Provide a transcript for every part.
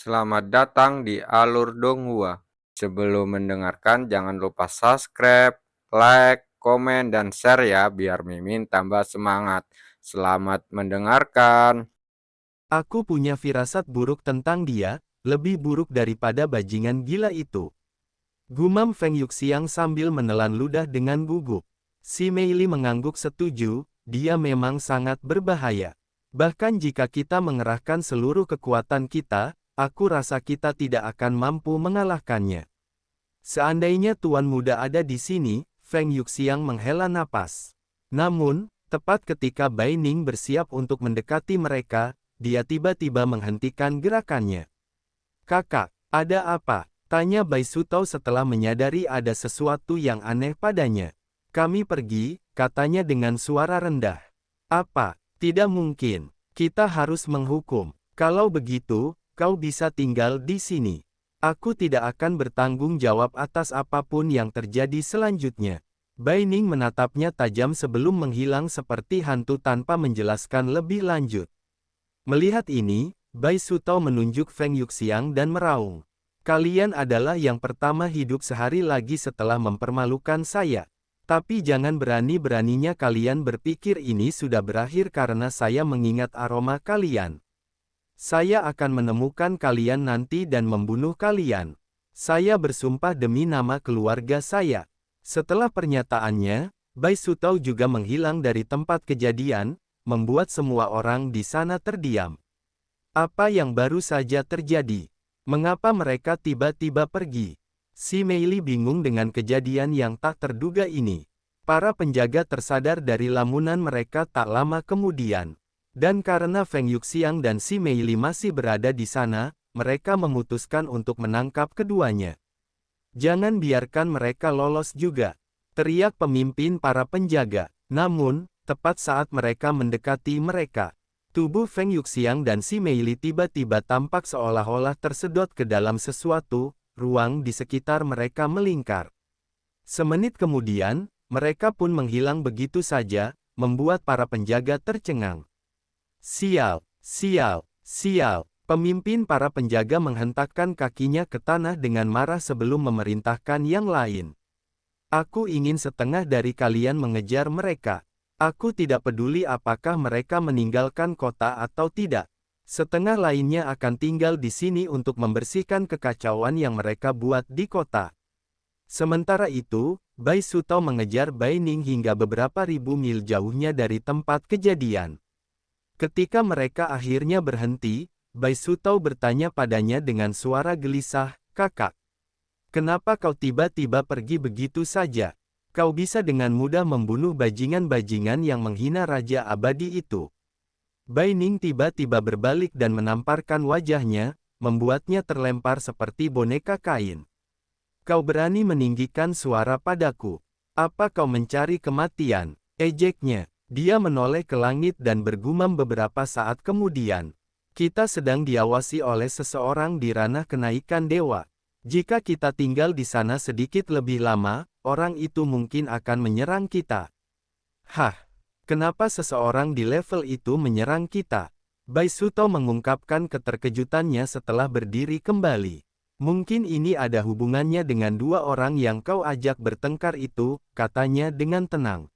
Selamat datang di Alur Donghua. Sebelum mendengarkan, jangan lupa subscribe, like, komen, dan share ya, biar Mimin tambah semangat. Selamat mendengarkan. Aku punya firasat buruk tentang dia, lebih buruk daripada bajingan gila itu. Gumam Feng Yuxiang sambil menelan ludah dengan gugup. Si Meili mengangguk setuju, dia memang sangat berbahaya. Bahkan jika kita mengerahkan seluruh kekuatan kita, aku rasa kita tidak akan mampu mengalahkannya. Seandainya Tuan Muda ada di sini, Feng Yuxiang menghela napas. Namun, tepat ketika Bai Ning bersiap untuk mendekati mereka, dia tiba-tiba menghentikan gerakannya. "Kakak, ada apa?" tanya Bai Sutao setelah menyadari ada sesuatu yang aneh padanya. "Kami pergi," katanya dengan suara rendah. "Apa? Tidak mungkin. Kita harus menghukum. Kalau begitu, kau bisa tinggal di sini. Aku tidak akan bertanggung jawab atas apapun yang terjadi selanjutnya." Bai Ning menatapnya tajam sebelum menghilang seperti hantu tanpa menjelaskan lebih lanjut. Melihat ini, Bai Sutao menunjuk Feng Yuxiang dan meraung. "Kalian adalah yang pertama hidup sehari lagi setelah mempermalukan saya. Tapi jangan berani-beraninya kalian berpikir ini sudah berakhir karena saya mengingat aroma kalian. Saya akan menemukan kalian nanti dan membunuh kalian. Saya bersumpah demi nama keluarga saya." Setelah pernyataannya, Bai Sutao juga menghilang dari tempat kejadian, membuat semua orang di sana terdiam. Apa yang baru saja terjadi? Mengapa mereka tiba-tiba pergi? Si Meili bingung dengan kejadian yang tak terduga ini. Para penjaga tersadar dari lamunan mereka tak lama kemudian. Dan karena Feng Yuxiang dan si Meili masih berada di sana, mereka memutuskan untuk menangkap keduanya. "Jangan biarkan mereka lolos juga," teriak pemimpin para penjaga. Namun, tepat saat mereka mendekati mereka, tubuh Feng Yuxiang dan si Meili tiba-tiba tampak seolah-olah tersedot ke dalam sesuatu, ruang di sekitar mereka melingkar. Semenit kemudian, mereka pun menghilang begitu saja, membuat para penjaga tercengang. "Sial, sial, sial!" Pemimpin para penjaga menghentakkan kakinya ke tanah dengan marah sebelum memerintahkan yang lain. "Aku ingin setengah dari kalian mengejar mereka. Aku tidak peduli apakah mereka meninggalkan kota atau tidak. Setengah lainnya akan tinggal di sini untuk membersihkan kekacauan yang mereka buat di kota." Sementara itu, Bai Sutao mengejar Bai Ning hingga beberapa ribu mil jauhnya dari tempat kejadian. Ketika mereka akhirnya berhenti, Bai Sutao bertanya padanya dengan suara gelisah, "Kakak, kenapa kau tiba-tiba pergi begitu saja? Kau bisa dengan mudah membunuh bajingan-bajingan yang menghina Raja Abadi itu." Bai Ning tiba-tiba berbalik dan menamparkan wajahnya, membuatnya terlempar seperti boneka kain. "Kau berani meninggikan suara padaku? Apa kau mencari kematian?" ejeknya. Dia menoleh ke langit dan bergumam beberapa saat kemudian. "Kita sedang diawasi oleh seseorang di ranah kenaikan dewa. Jika kita tinggal di sana sedikit lebih lama, orang itu mungkin akan menyerang kita." "Hah? Kenapa seseorang di level itu menyerang kita?" Bai Sutao mengungkapkan keterkejutannya setelah berdiri kembali. "Mungkin ini ada hubungannya dengan dua orang yang kau ajak bertengkar itu," katanya dengan tenang.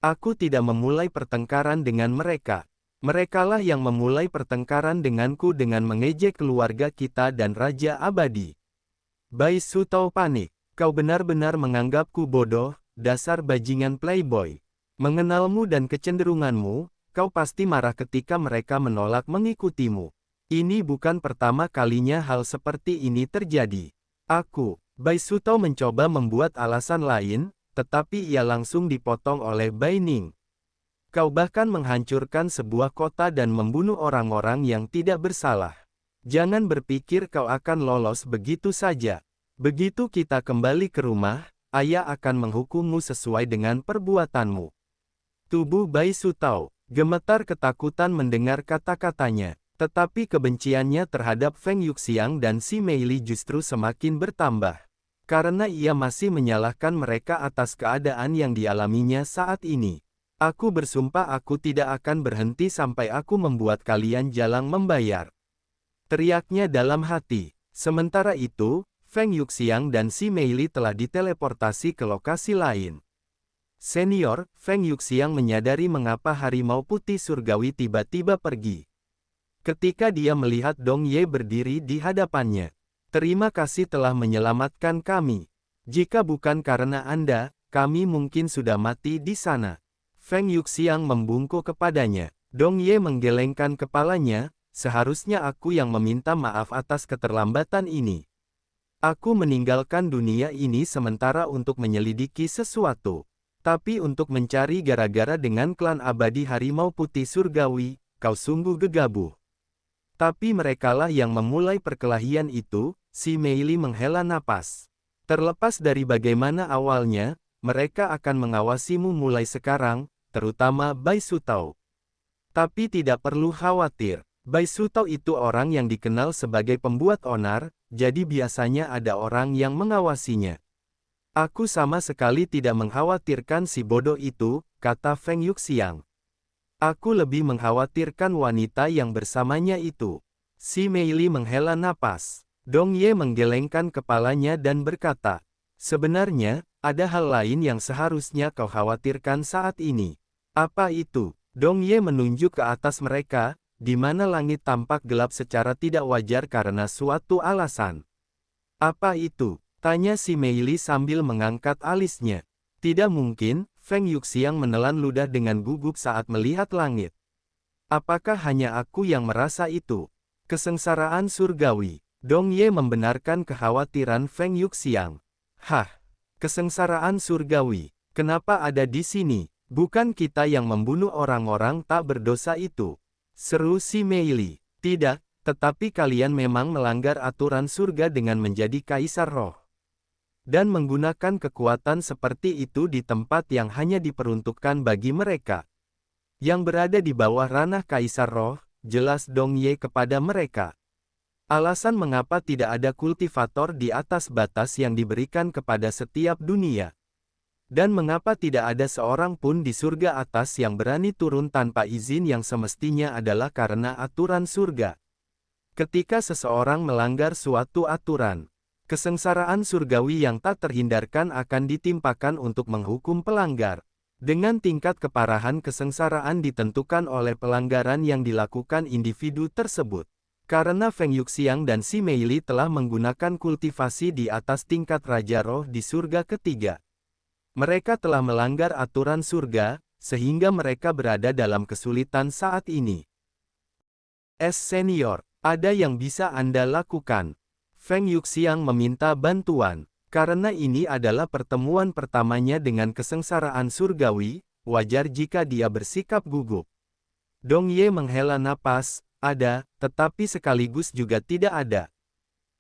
"Aku tidak memulai pertengkaran dengan mereka. Merekalah yang memulai pertengkaran denganku dengan mengejek keluarga kita dan Raja Abadi." Bai Sutao panik. "Kau benar-benar menganggapku bodoh, dasar bajingan playboy. Mengenalmu dan kecenderunganmu, kau pasti marah ketika mereka menolak mengikutimu. Ini bukan pertama kalinya hal seperti ini terjadi." Bai Sutao mencoba membuat alasan lain, tetapi ia langsung dipotong oleh Bai Ning. "Kau bahkan menghancurkan sebuah kota dan membunuh orang-orang yang tidak bersalah. Jangan berpikir kau akan lolos begitu saja. Begitu kita kembali ke rumah, ayah akan menghukummu sesuai dengan perbuatanmu." Tubuh Bai Sutao gemetar ketakutan mendengar kata-katanya, tetapi kebenciannya terhadap Feng Yuxiang dan si Meili justru semakin bertambah. Karena ia masih menyalahkan mereka atas keadaan yang dialaminya saat ini. "Aku bersumpah aku tidak akan berhenti sampai aku membuat kalian jalang membayar." teriaknya dalam hati. Sementara itu, Feng Yuxiang dan si Meili telah diteleportasi ke lokasi lain. Senior, Feng Yuxiang menyadari mengapa harimau putih surgawi tiba-tiba pergi. Ketika dia melihat Dong Ye berdiri di hadapannya. Terima kasih telah menyelamatkan kami. Jika bukan karena Anda, kami mungkin sudah mati di sana. Feng Yuxiang membungkuk kepadanya. Dong Ye menggelengkan kepalanya, seharusnya aku yang meminta maaf atas keterlambatan ini. Aku meninggalkan dunia ini sementara untuk menyelidiki sesuatu. Tapi untuk mencari gara-gara dengan klan abadi harimau putih surgawi, kau sungguh gegabah. Tapi merekalah yang memulai perkelahian itu, si Meili menghela napas. Terlepas dari bagaimana awalnya, mereka akan mengawasimu mulai sekarang, terutama Bai Sutao. Tapi tidak perlu khawatir. Bai Sutao itu orang yang dikenal sebagai pembuat onar, jadi biasanya ada orang yang mengawasinya. Aku sama sekali tidak mengkhawatirkan si bodoh itu, kata Feng Yuxiang. Aku lebih mengkhawatirkan wanita yang bersamanya itu. Si Meili menghela napas. Dong Ye menggelengkan kepalanya dan berkata, sebenarnya, ada hal lain yang seharusnya kau khawatirkan saat ini. Apa itu? Dong Ye menunjuk ke atas mereka, di mana langit tampak gelap secara tidak wajar karena suatu alasan. Apa itu? Tanya si Meili sambil mengangkat alisnya. Tidak mungkin, Feng Yuxiang menelan ludah dengan gugup saat melihat langit. Apakah hanya aku yang merasa itu? Kesengsaraan surgawi. Dong Ye membenarkan kekhawatiran Feng Yuxiang. Hah, kesengsaraan surgawi. Kenapa ada di sini? Bukan kita yang membunuh orang-orang tak berdosa itu. Seru si Meili. Tidak, tetapi kalian memang melanggar aturan surga dengan menjadi kaisar roh. Dan menggunakan kekuatan seperti itu di tempat yang hanya diperuntukkan bagi mereka. Yang berada di bawah ranah kaisar roh, jelas Dong Ye kepada mereka. Alasan mengapa tidak ada kultivator di atas batas yang diberikan kepada setiap dunia. Dan mengapa tidak ada seorang pun di surga atas yang berani turun tanpa izin yang semestinya adalah karena aturan surga. Ketika seseorang melanggar suatu aturan, kesengsaraan surgawi yang tak terhindarkan akan ditimpakan untuk menghukum pelanggar. Dengan tingkat keparahan kesengsaraan ditentukan oleh pelanggaran yang dilakukan individu tersebut. Karena Feng Yuxiang dan si Meili telah menggunakan kultivasi di atas tingkat Raja Roh di surga ketiga. Mereka telah melanggar aturan surga, sehingga mereka berada dalam kesulitan saat ini. Senior, ada yang bisa Anda lakukan? Feng Yuxiang meminta bantuan. Karena ini adalah pertemuan pertamanya dengan kesengsaraan surgawi, wajar jika dia bersikap gugup. Dong Ye menghela napas, ada, tetapi sekaligus juga tidak ada.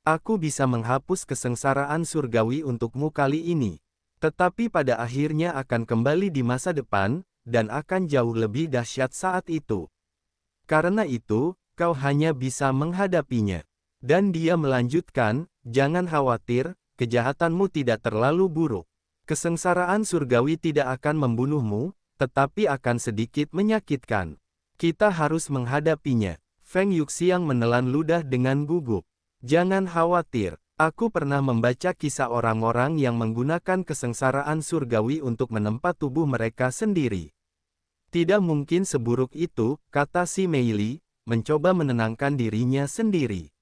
Aku bisa menghapus kesengsaraan surgawi untukmu kali ini. Tetapi pada akhirnya akan kembali di masa depan, dan akan jauh lebih dahsyat saat itu. Karena itu, kau hanya bisa menghadapinya. Dan dia melanjutkan, jangan khawatir, kejahatanmu tidak terlalu buruk. Kesengsaraan surgawi tidak akan membunuhmu, tetapi akan sedikit menyakitkan. Kita harus menghadapinya. Feng Yuxiang menelan ludah dengan gugup. Jangan khawatir. Aku pernah membaca kisah orang-orang yang menggunakan kesengsaraan surgawi untuk menempa tubuh mereka sendiri. Tidak mungkin seburuk itu, kata si Meili, mencoba menenangkan dirinya sendiri.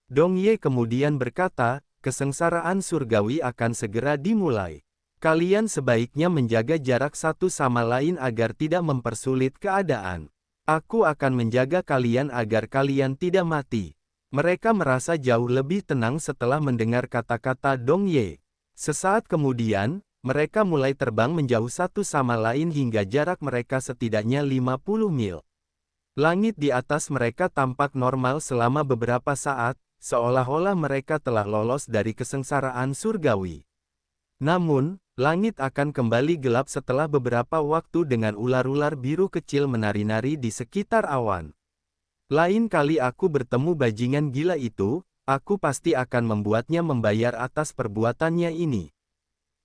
Dong Ye kemudian berkata, kesengsaraan surgawi akan segera dimulai. Kalian sebaiknya menjaga jarak satu sama lain agar tidak mempersulit keadaan. Aku akan menjaga kalian agar kalian tidak mati. Mereka merasa jauh lebih tenang setelah mendengar kata-kata Dong Ye. Sesaat kemudian, mereka mulai terbang menjauh satu sama lain hingga jarak mereka setidaknya 50 mil. Langit di atas mereka tampak normal selama beberapa saat, seolah-olah mereka telah lolos dari kesengsaraan surgawi. Namun, langit akan kembali gelap setelah beberapa waktu dengan ular-ular biru kecil menari-nari di sekitar awan. Lain kali aku bertemu bajingan gila itu, aku pasti akan membuatnya membayar atas perbuatannya ini.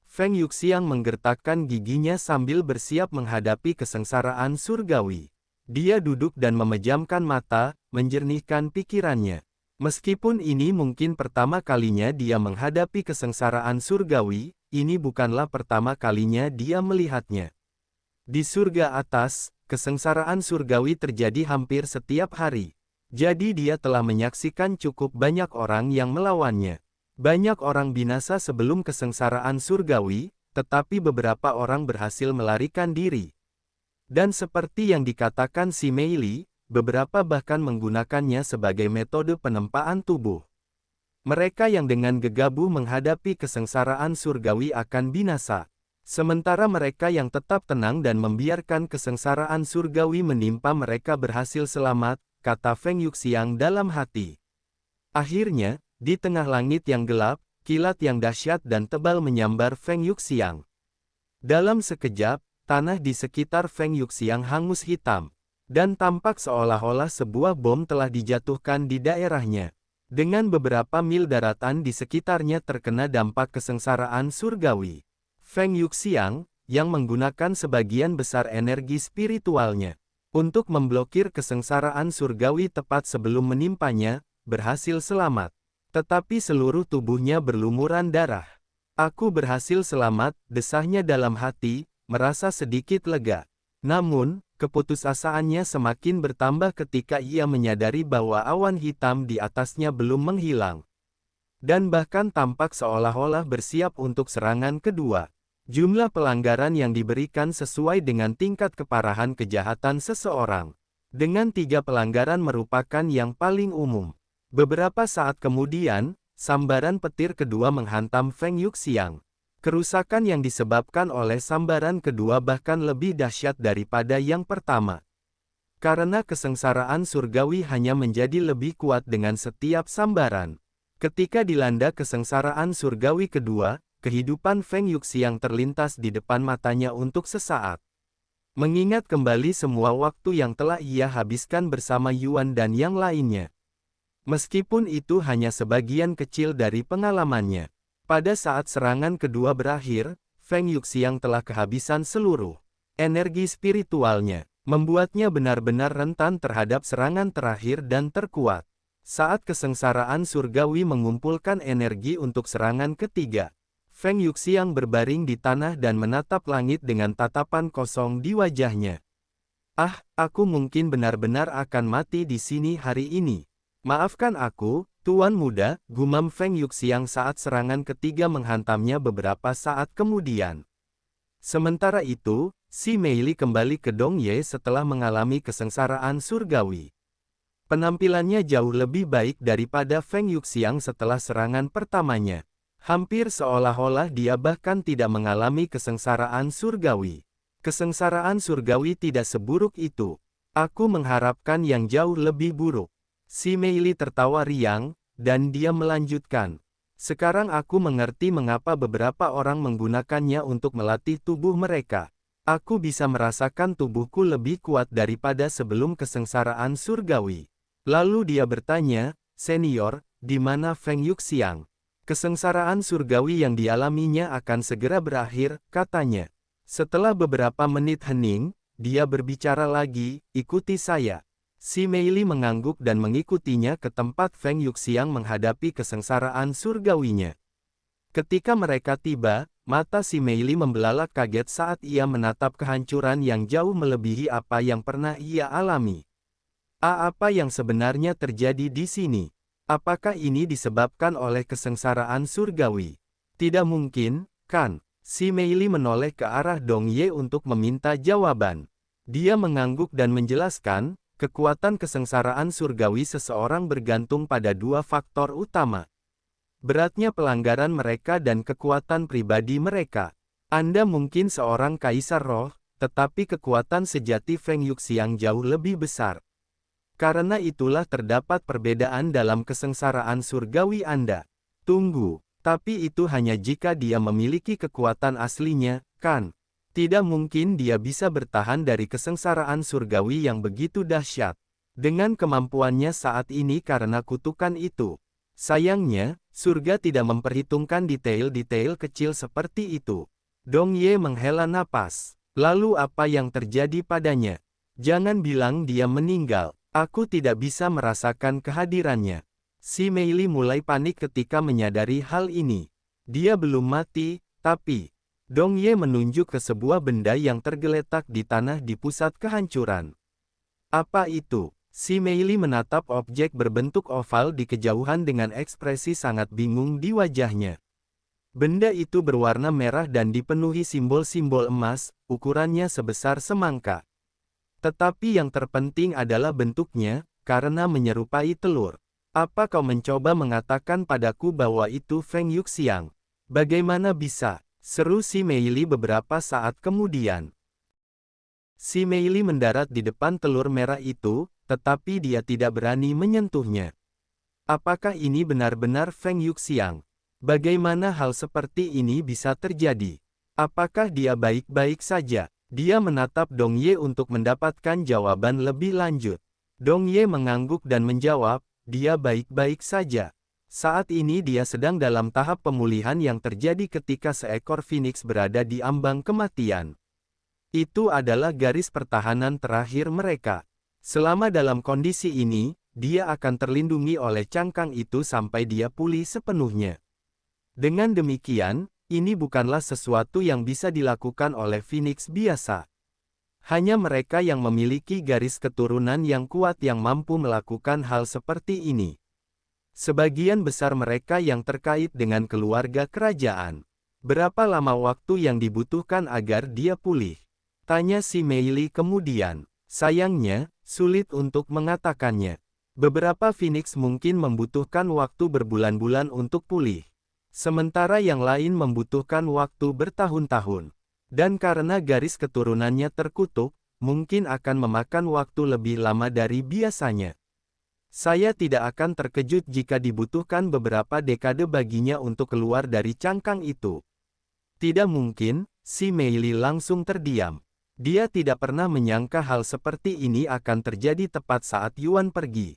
Feng Yuxiang menggertakkan giginya sambil bersiap menghadapi kesengsaraan surgawi. Dia duduk dan memejamkan mata, menjernihkan pikirannya. Meskipun ini mungkin pertama kalinya dia menghadapi kesengsaraan surgawi, ini bukanlah pertama kalinya dia melihatnya. Di surga atas, kesengsaraan surgawi terjadi hampir setiap hari. Jadi dia telah menyaksikan cukup banyak orang yang melawannya. Banyak orang binasa sebelum kesengsaraan surgawi, tetapi beberapa orang berhasil melarikan diri. Dan seperti yang dikatakan si Mei Li, beberapa bahkan menggunakannya sebagai metode penempaan tubuh. Mereka yang dengan gegabah menghadapi kesengsaraan surgawi akan binasa. Sementara mereka yang tetap tenang dan membiarkan kesengsaraan surgawi menimpa mereka berhasil selamat, kata Feng Yuxiang dalam hati. Akhirnya, di tengah langit yang gelap, kilat yang dahsyat dan tebal menyambar Feng Yuxiang. Dalam sekejap, tanah di sekitar Feng Yuxiang hangus hitam. Dan tampak seolah-olah sebuah bom telah dijatuhkan di daerahnya. Dengan beberapa mil daratan di sekitarnya terkena dampak kesengsaraan surgawi. Feng Yuxiang, yang menggunakan sebagian besar energi spiritualnya untuk memblokir kesengsaraan surgawi tepat sebelum menimpanya, berhasil selamat. Tetapi seluruh tubuhnya berlumuran darah. Aku berhasil selamat, desahnya dalam hati, merasa sedikit lega. Namun, keputusasaannya semakin bertambah ketika ia menyadari bahwa awan hitam di atasnya belum menghilang. Dan bahkan tampak seolah-olah bersiap untuk serangan kedua. Jumlah pelanggaran yang diberikan sesuai dengan tingkat keparahan kejahatan seseorang. Dengan 3 pelanggaran merupakan yang paling umum. Beberapa saat kemudian, sambaran petir kedua menghantam Feng Yuxiang. Kerusakan yang disebabkan oleh sambaran kedua bahkan lebih dahsyat daripada yang pertama. Karena kesengsaraan surgawi hanya menjadi lebih kuat dengan setiap sambaran. Ketika dilanda kesengsaraan surgawi kedua, kehidupan Feng Yuxiang terlintas di depan matanya untuk sesaat. Mengingat kembali semua waktu yang telah ia habiskan bersama Yuan dan yang lainnya. Meskipun itu hanya sebagian kecil dari pengalamannya. Pada saat serangan kedua berakhir, Feng Yuxiang telah kehabisan seluruh energi spiritualnya, membuatnya benar-benar rentan terhadap serangan terakhir dan terkuat. Saat kesengsaraan surgawi mengumpulkan energi untuk serangan ketiga, Feng Yuxiang berbaring di tanah dan menatap langit dengan tatapan kosong di wajahnya. Ah, aku mungkin benar-benar akan mati di sini hari ini. Maafkan aku, Tuan Muda, gumam Feng Yuxiang saat serangan ketiga menghantamnya beberapa saat kemudian. Sementara itu, si Mei Li kembali ke Dong Ye setelah mengalami kesengsaraan surgawi. Penampilannya jauh lebih baik daripada Feng Yuxiang setelah serangan pertamanya. Hampir seolah-olah dia bahkan tidak mengalami kesengsaraan surgawi. Kesengsaraan surgawi tidak seburuk itu. Aku mengharapkan yang jauh lebih buruk. Si Mei Li tertawa riang, dan dia melanjutkan. Sekarang aku mengerti mengapa beberapa orang menggunakannya untuk melatih tubuh mereka. Aku bisa merasakan tubuhku lebih kuat daripada sebelum kesengsaraan surgawi. Lalu dia bertanya, Senior, di mana Feng Yuxiang? Kesengsaraan surgawi yang dialaminya akan segera berakhir, katanya. Setelah beberapa menit hening, dia berbicara lagi, ikuti saya. Si Mei Li mengangguk dan mengikutinya ke tempat Feng Yuxiang menghadapi kesengsaraan surgawinya. Ketika mereka tiba, mata si Mei Li membelalak kaget saat ia menatap kehancuran yang jauh melebihi apa yang pernah ia alami. Apa yang sebenarnya terjadi di sini? Apakah ini disebabkan oleh kesengsaraan surgawi? Tidak mungkin, kan? Si Mei Li menoleh ke arah Dong Ye untuk meminta jawaban. Dia mengangguk dan menjelaskan, kekuatan kesengsaraan surgawi seseorang bergantung pada 2 faktor utama. Beratnya pelanggaran mereka dan kekuatan pribadi mereka. Anda mungkin seorang kaisar roh, tetapi kekuatan sejati Feng Yuxiang jauh lebih besar. Karena itulah terdapat perbedaan dalam kesengsaraan surgawi Anda. Tunggu, tapi itu hanya jika dia memiliki kekuatan aslinya, kan? Tidak mungkin dia bisa bertahan dari kesengsaraan surgawi yang begitu dahsyat. Dengan kemampuannya saat ini karena kutukan itu. Sayangnya, surga tidak memperhitungkan detail-detail kecil seperti itu. Dong Ye menghela napas. Lalu apa yang terjadi padanya? Jangan bilang dia meninggal. Aku tidak bisa merasakan kehadirannya. Si Meili mulai panik ketika menyadari hal ini. Dia belum mati, tapi Dong Ye menunjuk ke sebuah benda yang tergeletak di tanah di pusat kehancuran. Apa itu? Si Meili menatap objek berbentuk oval di kejauhan dengan ekspresi sangat bingung di wajahnya. Benda itu berwarna merah dan dipenuhi simbol-simbol emas, ukurannya sebesar semangka. Tetapi yang terpenting adalah bentuknya, karena menyerupai telur. Apa kau mencoba mengatakan padaku bahwa itu Feng Yuxiang? Bagaimana bisa? Seru si Meili beberapa saat kemudian. Si Meili mendarat di depan telur merah itu, tetapi dia tidak berani menyentuhnya. Apakah ini benar-benar Feng Yuxiang? Bagaimana hal seperti ini bisa terjadi? Apakah dia baik-baik saja? Dia menatap Dong Ye untuk mendapatkan jawaban lebih lanjut. Dong Ye mengangguk dan menjawab, dia baik-baik saja. Saat ini dia sedang dalam tahap pemulihan yang terjadi ketika seekor phoenix berada di ambang kematian. Itu adalah garis pertahanan terakhir mereka. Selama dalam kondisi ini, dia akan terlindungi oleh cangkang itu sampai dia pulih sepenuhnya. Dengan demikian, ini bukanlah sesuatu yang bisa dilakukan oleh phoenix biasa. Hanya mereka yang memiliki garis keturunan yang kuat yang mampu melakukan hal seperti ini. Sebagian besar mereka yang terkait dengan keluarga kerajaan. Berapa lama waktu yang dibutuhkan agar dia pulih? Tanya si Meili kemudian. Sayangnya, sulit untuk mengatakannya. Beberapa phoenix mungkin membutuhkan waktu berbulan-bulan untuk pulih. Sementara yang lain membutuhkan waktu bertahun-tahun. Dan karena garis keturunannya terkutuk, mungkin akan memakan waktu lebih lama dari biasanya. Saya tidak akan terkejut jika dibutuhkan beberapa dekade baginya untuk keluar dari cangkang itu. Tidak mungkin, si Meili langsung terdiam. Dia tidak pernah menyangka hal seperti ini akan terjadi tepat saat Yuan pergi.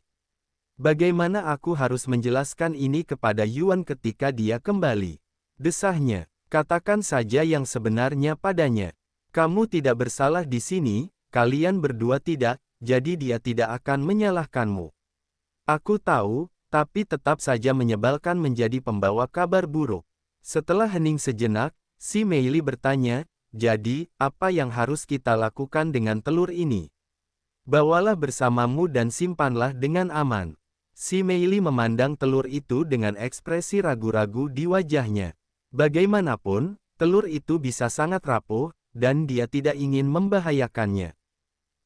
Bagaimana aku harus menjelaskan ini kepada Yuan ketika dia kembali? Desahnya. Katakan saja yang sebenarnya padanya. Kamu tidak bersalah di sini, kalian berdua tidak, jadi dia tidak akan menyalahkanmu. Aku tahu, tapi tetap saja menyebalkan menjadi pembawa kabar buruk. Setelah hening sejenak, si Meili bertanya, jadi, apa yang harus kita lakukan dengan telur ini? Bawalah bersamamu dan simpanlah dengan aman. Si Meili memandang telur itu dengan ekspresi ragu-ragu di wajahnya. Bagaimanapun, telur itu bisa sangat rapuh, dan dia tidak ingin membahayakannya.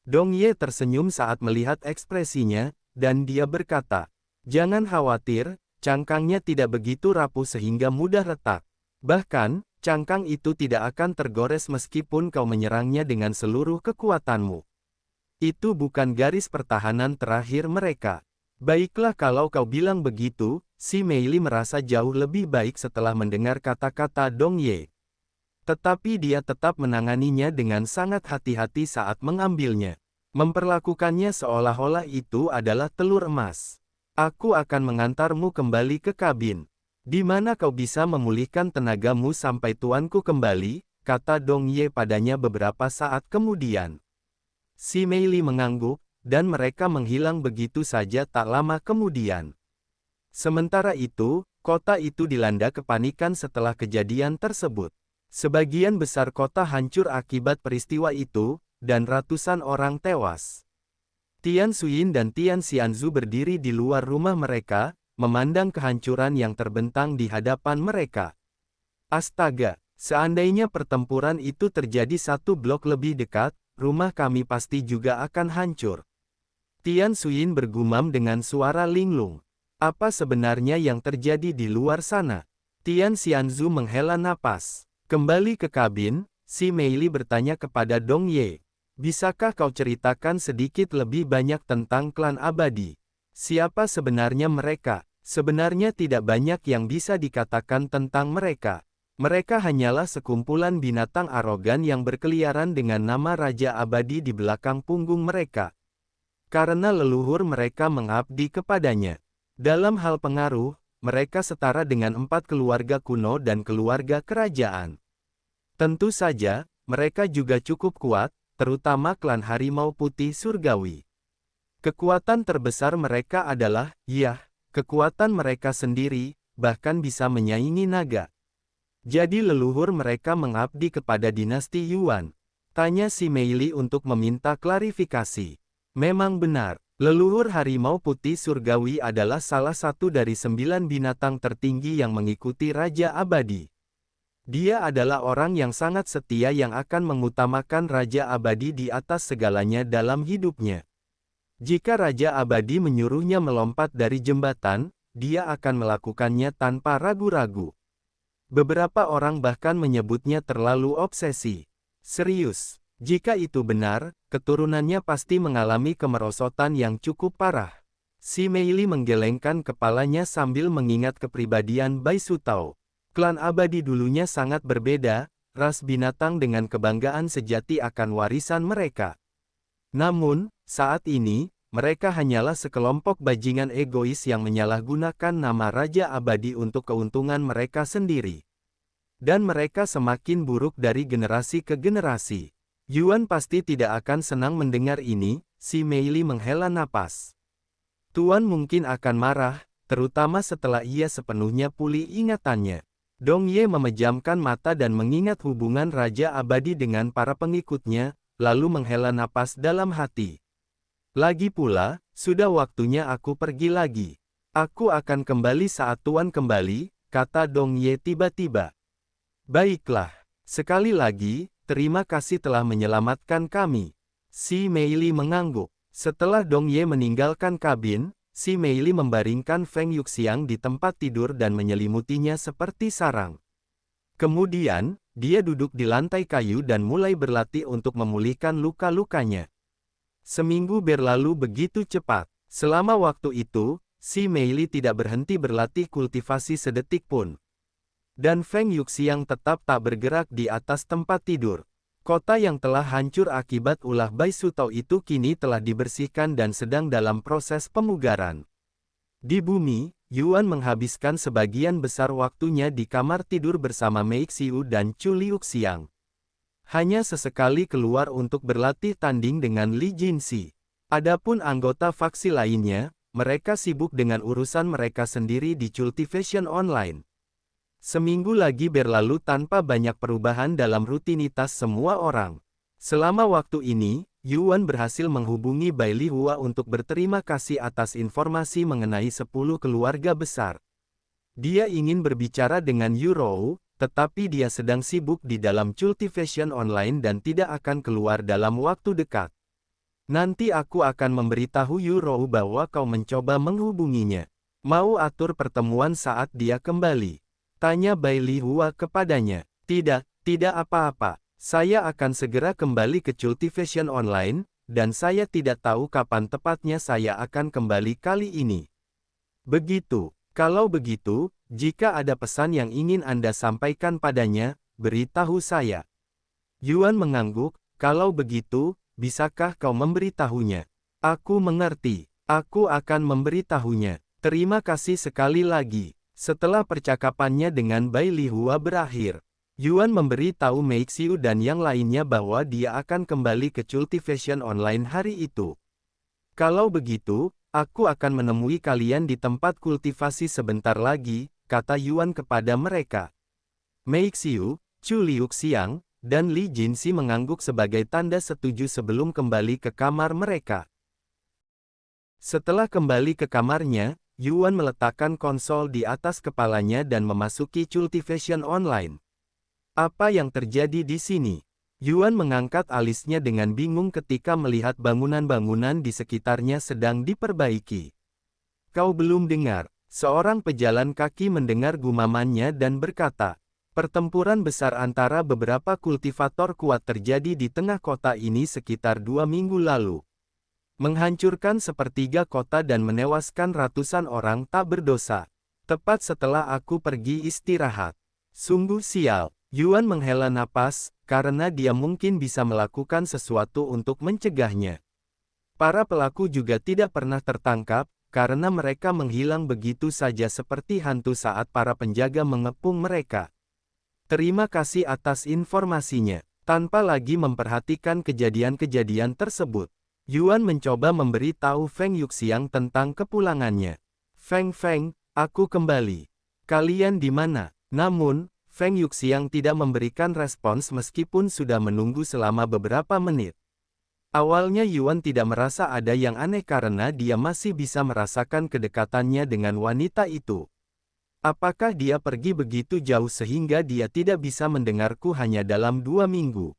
Dong Ye tersenyum saat melihat ekspresinya, dan dia berkata, jangan khawatir, cangkangnya tidak begitu rapuh sehingga mudah retak. Bahkan, cangkang itu tidak akan tergores meskipun kau menyerangnya dengan seluruh kekuatanmu. Itu bukan garis pertahanan terakhir mereka. Baiklah kalau kau bilang begitu, si Meili merasa jauh lebih baik setelah mendengar kata-kata Dong Ye. Tetapi dia tetap menanganinya dengan sangat hati-hati saat mengambilnya. Memperlakukannya seolah-olah itu adalah telur emas. Aku akan mengantarmu kembali ke kabin. Di mana kau bisa memulihkan tenagamu sampai tuanku kembali, kata Dong Ye padanya beberapa saat kemudian. Si Meili mengangguk, dan mereka menghilang begitu saja tak lama kemudian. Sementara itu, kota itu dilanda kepanikan setelah kejadian tersebut. Sebagian besar kota hancur akibat peristiwa itu, dan ratusan orang tewas. Tian Xuyin dan Tian Xianzu berdiri di luar rumah mereka, memandang kehancuran yang terbentang di hadapan mereka. Astaga, seandainya pertempuran itu terjadi satu blok lebih dekat, rumah kami pasti juga akan hancur. Tian Xuyin bergumam dengan suara linglung. Apa sebenarnya yang terjadi di luar sana? Tian Xianzu menghela napas. Kembali ke kabin, si Meili bertanya kepada Dong Ye. Bisakah kau ceritakan sedikit lebih banyak tentang klan abadi? Siapa sebenarnya mereka? Sebenarnya tidak banyak yang bisa dikatakan tentang mereka. Mereka hanyalah sekumpulan binatang arogan yang berkeliaran dengan nama Raja Abadi di belakang punggung mereka. Karena leluhur mereka mengabdi kepadanya. Dalam hal pengaruh, mereka setara dengan 4 keluarga kuno dan keluarga kerajaan. Tentu saja, mereka juga cukup kuat, terutama klan Harimau Putih Surgawi. Kekuatan terbesar mereka adalah, kekuatan mereka sendiri, bahkan bisa menyaingi naga. Jadi leluhur mereka mengabdi kepada dinasti Yuan. Tanya si Meili untuk meminta klarifikasi. Memang benar, leluhur harimau putih surgawi adalah salah satu dari 9 binatang tertinggi yang mengikuti Raja Abadi. Dia adalah orang yang sangat setia yang akan mengutamakan Raja Abadi di atas segalanya dalam hidupnya. Jika Raja Abadi menyuruhnya melompat dari jembatan, dia akan melakukannya tanpa ragu-ragu. Beberapa orang bahkan menyebutnya terlalu obsesi. Serius, jika itu benar, keturunannya pasti mengalami kemerosotan yang cukup parah. Si Meili menggelengkan kepalanya sambil mengingat kepribadian Bai Sutao. Klan Abadi dulunya sangat berbeda, ras binatang dengan kebanggaan sejati akan warisan mereka. Namun, saat ini, mereka hanyalah sekelompok bajingan egois yang menyalahgunakan nama Raja Abadi untuk keuntungan mereka sendiri. Dan mereka semakin buruk dari generasi ke generasi. Yuan pasti tidak akan senang mendengar ini, si Meili menghela napas. Tuan mungkin akan marah, terutama setelah ia sepenuhnya pulih ingatannya. Dong Ye memejamkan mata dan mengingat hubungan Raja Abadi dengan para pengikutnya, lalu menghela napas dalam hati. Lagi pula, sudah waktunya aku pergi lagi. Aku akan kembali saat Tuan kembali, kata Dong Ye tiba-tiba. Baiklah, sekali lagi, terima kasih telah menyelamatkan kami. Si Meili mengangguk. Setelah Dong Ye meninggalkan kabin, si Meili membaringkan Feng Yuxiang di tempat tidur dan menyelimutinya seperti sarang. Kemudian, dia duduk di lantai kayu dan mulai berlatih untuk memulihkan luka-lukanya. Seminggu berlalu begitu cepat. Selama waktu itu, si Meili tidak berhenti berlatih kultivasi sedetik pun. Dan Feng Yuxiang tetap tak bergerak di atas tempat tidur. Kota yang telah hancur akibat ulah Bai Sutao itu kini telah dibersihkan dan sedang dalam proses pemugaran. Di bumi, Yuan menghabiskan sebagian besar waktunya di kamar tidur bersama Mei Xiu dan Chu Liuxiang. Hanya sesekali keluar untuk berlatih tanding dengan Li Jinxi. Adapun anggota faksi lainnya, mereka sibuk dengan urusan mereka sendiri di Cultivation Online. Seminggu lagi berlalu tanpa banyak perubahan dalam rutinitas semua orang. Selama waktu ini, Yuan berhasil menghubungi Bai Lihua untuk berterima kasih atas informasi mengenai 10 keluarga besar. Dia ingin berbicara dengan Yu Rou, tetapi dia sedang sibuk di dalam Cultivation Online dan tidak akan keluar dalam waktu dekat. Nanti aku akan memberitahu Yu Rou bahwa kau mencoba menghubunginya. Mau atur pertemuan saat dia kembali? Tanya Bai Lihua kepadanya. Tidak apa-apa. Saya akan segera kembali ke Cultivation Online, dan saya tidak tahu kapan tepatnya saya akan kembali kali ini. Begitu. Kalau begitu, jika ada pesan yang ingin Anda sampaikan padanya, beritahu saya. Yuan mengangguk, kalau begitu, bisakah kau memberitahunya? Aku mengerti. Aku akan memberitahunya. Terima kasih sekali lagi. Setelah percakapannya dengan Bai Lihua berakhir, Yuan memberi tahu Mei Xiu dan yang lainnya bahwa dia akan kembali ke Cultivation Online hari itu. Kalau begitu, aku akan menemui kalian di tempat kultivasi sebentar lagi, kata Yuan kepada mereka. Mei Xiu, Chu Liuxiang, dan Li Jinxi mengangguk sebagai tanda setuju sebelum kembali ke kamar mereka. Setelah kembali ke kamarnya, Yuan meletakkan konsol di atas kepalanya dan memasuki Cultivation Online. Apa yang terjadi di sini? Yuan mengangkat alisnya dengan bingung ketika melihat bangunan-bangunan di sekitarnya sedang diperbaiki. Kau belum dengar? Seorang pejalan kaki mendengar gumamannya dan berkata, pertempuran besar antara beberapa kultivator kuat terjadi di tengah kota ini sekitar 2 minggu lalu. Menghancurkan sepertiga kota dan menewaskan ratusan orang tak berdosa. Tepat setelah aku pergi istirahat. Sungguh sial. Yuan menghela napas, karena dia mungkin bisa melakukan sesuatu untuk mencegahnya. Para pelaku juga tidak pernah tertangkap, karena mereka menghilang begitu saja seperti hantu saat para penjaga mengepung mereka. Terima kasih atas informasinya. Tanpa lagi memperhatikan kejadian-kejadian tersebut, Yuan mencoba memberi tahu Feng Yuxiang tentang kepulangannya. Feng Feng, aku kembali. Kalian di mana? Namun, Feng Yuxiang tidak memberikan respons meskipun sudah menunggu selama beberapa menit. Awalnya Yuan tidak merasa ada yang aneh karena dia masih bisa merasakan kedekatannya dengan wanita itu. Apakah dia pergi begitu jauh sehingga dia tidak bisa mendengarku hanya dalam 2 minggu?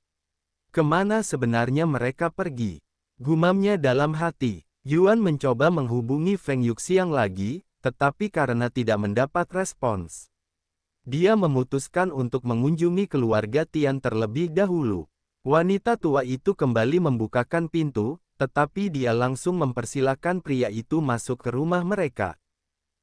Kemana sebenarnya mereka pergi? Gumamnya dalam hati. Yuan mencoba menghubungi Feng Yuxiang lagi, tetapi karena tidak mendapat respons, dia memutuskan untuk mengunjungi keluarga Tian terlebih dahulu. Wanita tua itu kembali membukakan pintu, tetapi dia langsung mempersilakan pria itu masuk ke rumah mereka.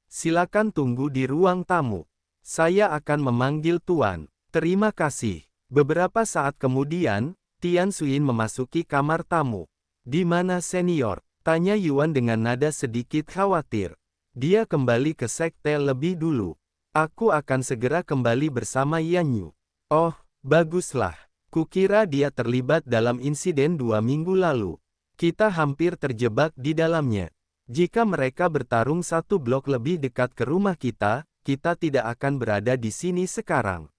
Silakan tunggu di ruang tamu. Saya akan memanggil Tuan. Terima kasih. Beberapa saat kemudian, Tian Xuyin memasuki kamar tamu. Di mana senior? Tanya Yuan dengan nada sedikit khawatir. Dia kembali ke sekte lebih dulu. Aku akan segera kembali bersama Yanyu. Oh, baguslah. Kukira dia terlibat dalam insiden 2 minggu lalu. Kita hampir terjebak di dalamnya. Jika mereka bertarung 1 blok lebih dekat ke rumah kita tidak akan berada di sini sekarang.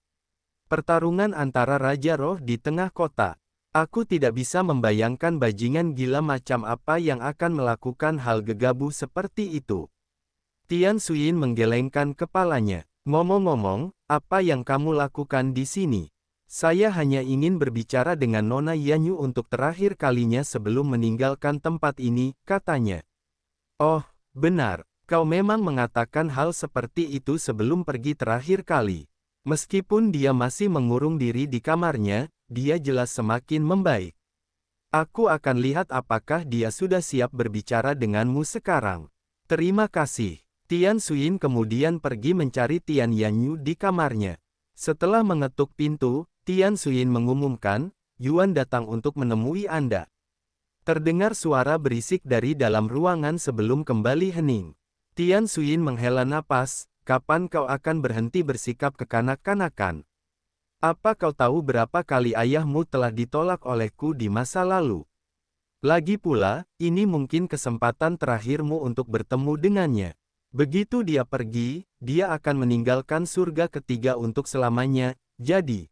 Pertarungan antara Raja Roh di tengah kota. Aku tidak bisa membayangkan bajingan gila macam apa yang akan melakukan hal gegabah seperti itu. Tian Xuyin menggelengkan kepalanya. Ngomong-ngomong, apa yang kamu lakukan di sini? Saya hanya ingin berbicara dengan Nona Yanyu untuk terakhir kalinya sebelum meninggalkan tempat ini, katanya. Oh, benar, kau memang mengatakan hal seperti itu sebelum pergi terakhir kali. Meskipun dia masih mengurung diri di kamarnya, dia jelas semakin membaik. Aku akan lihat apakah dia sudah siap berbicara denganmu sekarang. Terima kasih. Tian Xuyin kemudian pergi mencari Tian Yanyu di kamarnya. Setelah mengetuk pintu, Tian Xuyin mengumumkan, Yuan datang untuk menemui Anda. Terdengar suara berisik dari dalam ruangan sebelum kembali hening. Tian Xuyin menghela napas, kapan kau akan berhenti bersikap kekanak-kanakan? Apa kau tahu berapa kali ayahmu telah ditolak olehku di masa lalu? Lagi pula, ini mungkin kesempatan terakhirmu untuk bertemu dengannya. Begitu dia pergi, dia akan meninggalkan surga ketiga untuk selamanya, jadi.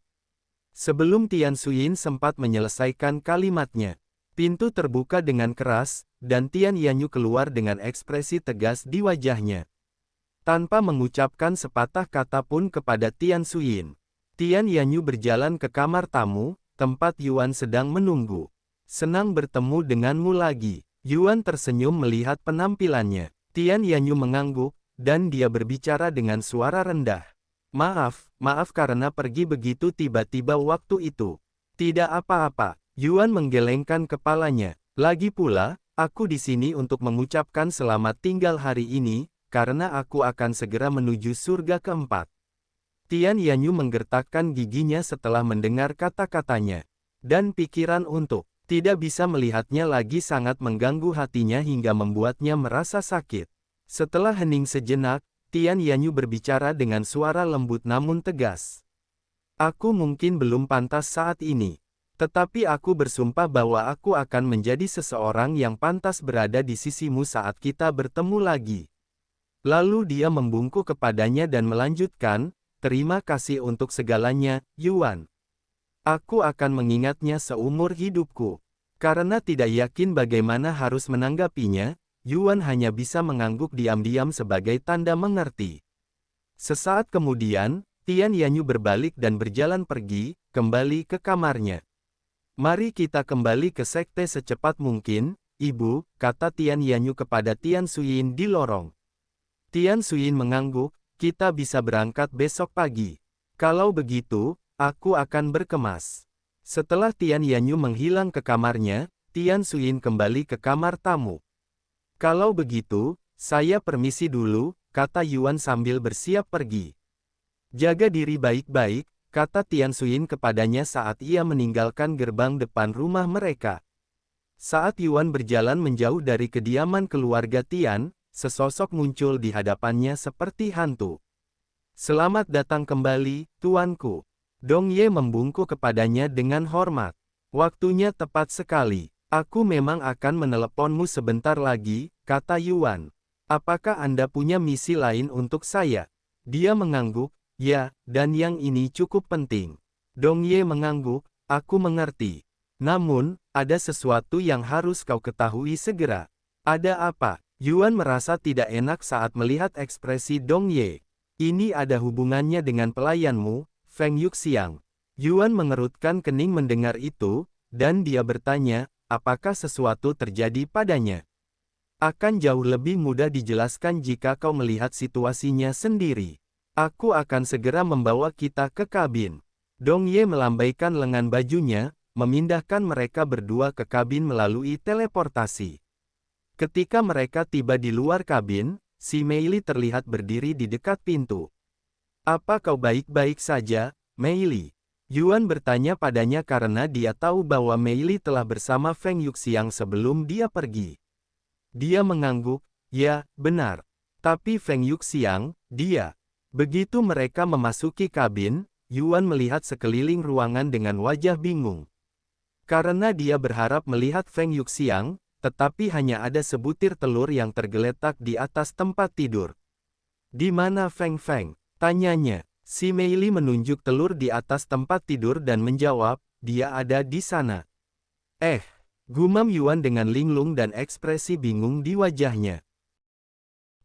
Sebelum Tian Xuyin sempat menyelesaikan kalimatnya, pintu terbuka dengan keras, dan Tian Yanyu keluar dengan ekspresi tegas di wajahnya. Tanpa mengucapkan sepatah kata pun kepada Tian Xuyin, Tian Yanyu berjalan ke kamar tamu, tempat Yuan sedang menunggu. Senang bertemu denganmu lagi. Yuan tersenyum melihat penampilannya. Tian Yanyu mengangguk, dan dia berbicara dengan suara rendah. Maaf karena pergi begitu tiba-tiba waktu itu. Tidak apa-apa, Yuan menggelengkan kepalanya. Lagi pula, aku di sini untuk mengucapkan selamat tinggal hari ini, karena aku akan segera menuju surga keempat. Tian Yanyu menggertakkan giginya setelah mendengar kata-katanya. Dan pikiran untuk tidak bisa melihatnya lagi sangat mengganggu hatinya hingga membuatnya merasa sakit. Setelah hening sejenak, Tian Yanyu berbicara dengan suara lembut namun tegas. Aku mungkin belum pantas saat ini. Tetapi aku bersumpah bahwa aku akan menjadi seseorang yang pantas berada di sisimu saat kita bertemu lagi. Lalu dia membungkuk kepadanya dan melanjutkan, terima kasih untuk segalanya, Yuan. Aku akan mengingatnya seumur hidupku. Karena tidak yakin bagaimana harus menanggapinya, Yuan hanya bisa mengangguk diam-diam sebagai tanda mengerti. Sesaat kemudian, Tian Yanyu berbalik dan berjalan pergi, kembali ke kamarnya. Mari kita kembali ke sekte secepat mungkin, Ibu, kata Tian Yanyu kepada Tian Xuyin di lorong. Tian Xuyin mengangguk, kita bisa berangkat besok pagi. Kalau begitu, aku akan berkemas. Setelah Tian Yanyu menghilang ke kamarnya, Tian Xuyin kembali ke kamar tamu. Kalau begitu, saya permisi dulu, kata Yuan sambil bersiap pergi. Jaga diri baik-baik, kata Tian Xuyin kepadanya saat ia meninggalkan gerbang depan rumah mereka. Saat Yuan berjalan menjauh dari kediaman keluarga Tian, sesosok muncul di hadapannya seperti hantu. Selamat datang kembali, tuanku. Dong Ye membungkuk kepadanya dengan hormat. Waktunya tepat sekali. Aku memang akan meneleponmu sebentar lagi, kata Yuan. Apakah Anda punya misi lain untuk saya? Dia mengangguk, ya, dan yang ini cukup penting. Dong Ye mengangguk, aku mengerti. Namun, ada sesuatu yang harus kau ketahui segera. Ada apa? Yuan merasa tidak enak saat melihat ekspresi Dong Ye. Ini ada hubungannya dengan pelayanmu, Feng Yuxiang. Yuan mengerutkan kening mendengar itu, dan dia bertanya, apakah sesuatu terjadi padanya? Akan jauh lebih mudah dijelaskan jika kau melihat situasinya sendiri. Aku akan segera membawa kita ke kabin. Dong Ye melambaikan lengan bajunya, memindahkan mereka berdua ke kabin melalui teleportasi. Ketika mereka tiba di luar kabin, si Mei Li terlihat berdiri di dekat pintu. Apa kau baik-baik saja, Mei Li? Yuan bertanya padanya karena dia tahu bahwa Mei Li telah bersama Feng Yuxiang sebelum dia pergi. Dia mengangguk, ya, benar. Tapi Feng Yuxiang, dia. Begitu mereka memasuki kabin, Yuan melihat sekeliling ruangan dengan wajah bingung. Karena dia berharap melihat Feng Yuxiang, tetapi hanya ada sebutir telur yang tergeletak di atas tempat tidur. Di mana Feng Feng? Tanyanya. Si Mei Li menunjuk telur di atas tempat tidur dan menjawab, dia ada di sana. Gumam Yuan dengan linglung dan ekspresi bingung di wajahnya.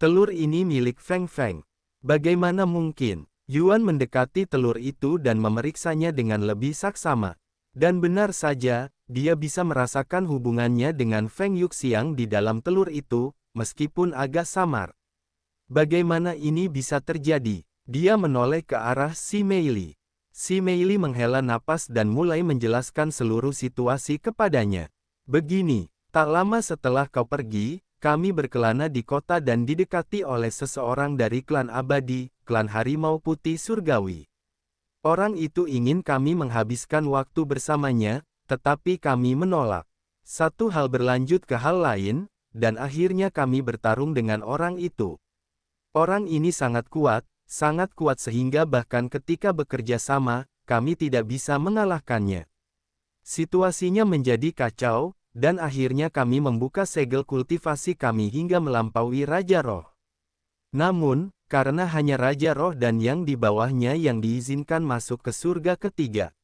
Telur ini milik Feng Feng. Bagaimana mungkin? Yuan mendekati telur itu dan memeriksanya dengan lebih saksama. Dan benar saja, dia bisa merasakan hubungannya dengan Feng Yuxiang di dalam telur itu, meskipun agak samar. Bagaimana ini bisa terjadi? Dia menoleh ke arah si Mei Li. Si Mei Li menghela napas dan mulai menjelaskan seluruh situasi kepadanya. Begini, tak lama setelah kau pergi, kami berkelana di kota dan didekati oleh seseorang dari klan abadi, klan harimau putih surgawi. Orang itu ingin kami menghabiskan waktu bersamanya, tetapi kami menolak. Satu hal berlanjut ke hal lain, dan akhirnya kami bertarung dengan orang itu. Orang ini sangat kuat sehingga bahkan ketika bekerja sama, kami tidak bisa mengalahkannya. Situasinya menjadi kacau, dan akhirnya kami membuka segel kultivasi kami hingga melampaui Raja Roh. Namun, karena hanya Raja Roh dan yang di bawahnya yang diizinkan masuk ke surga ketiga,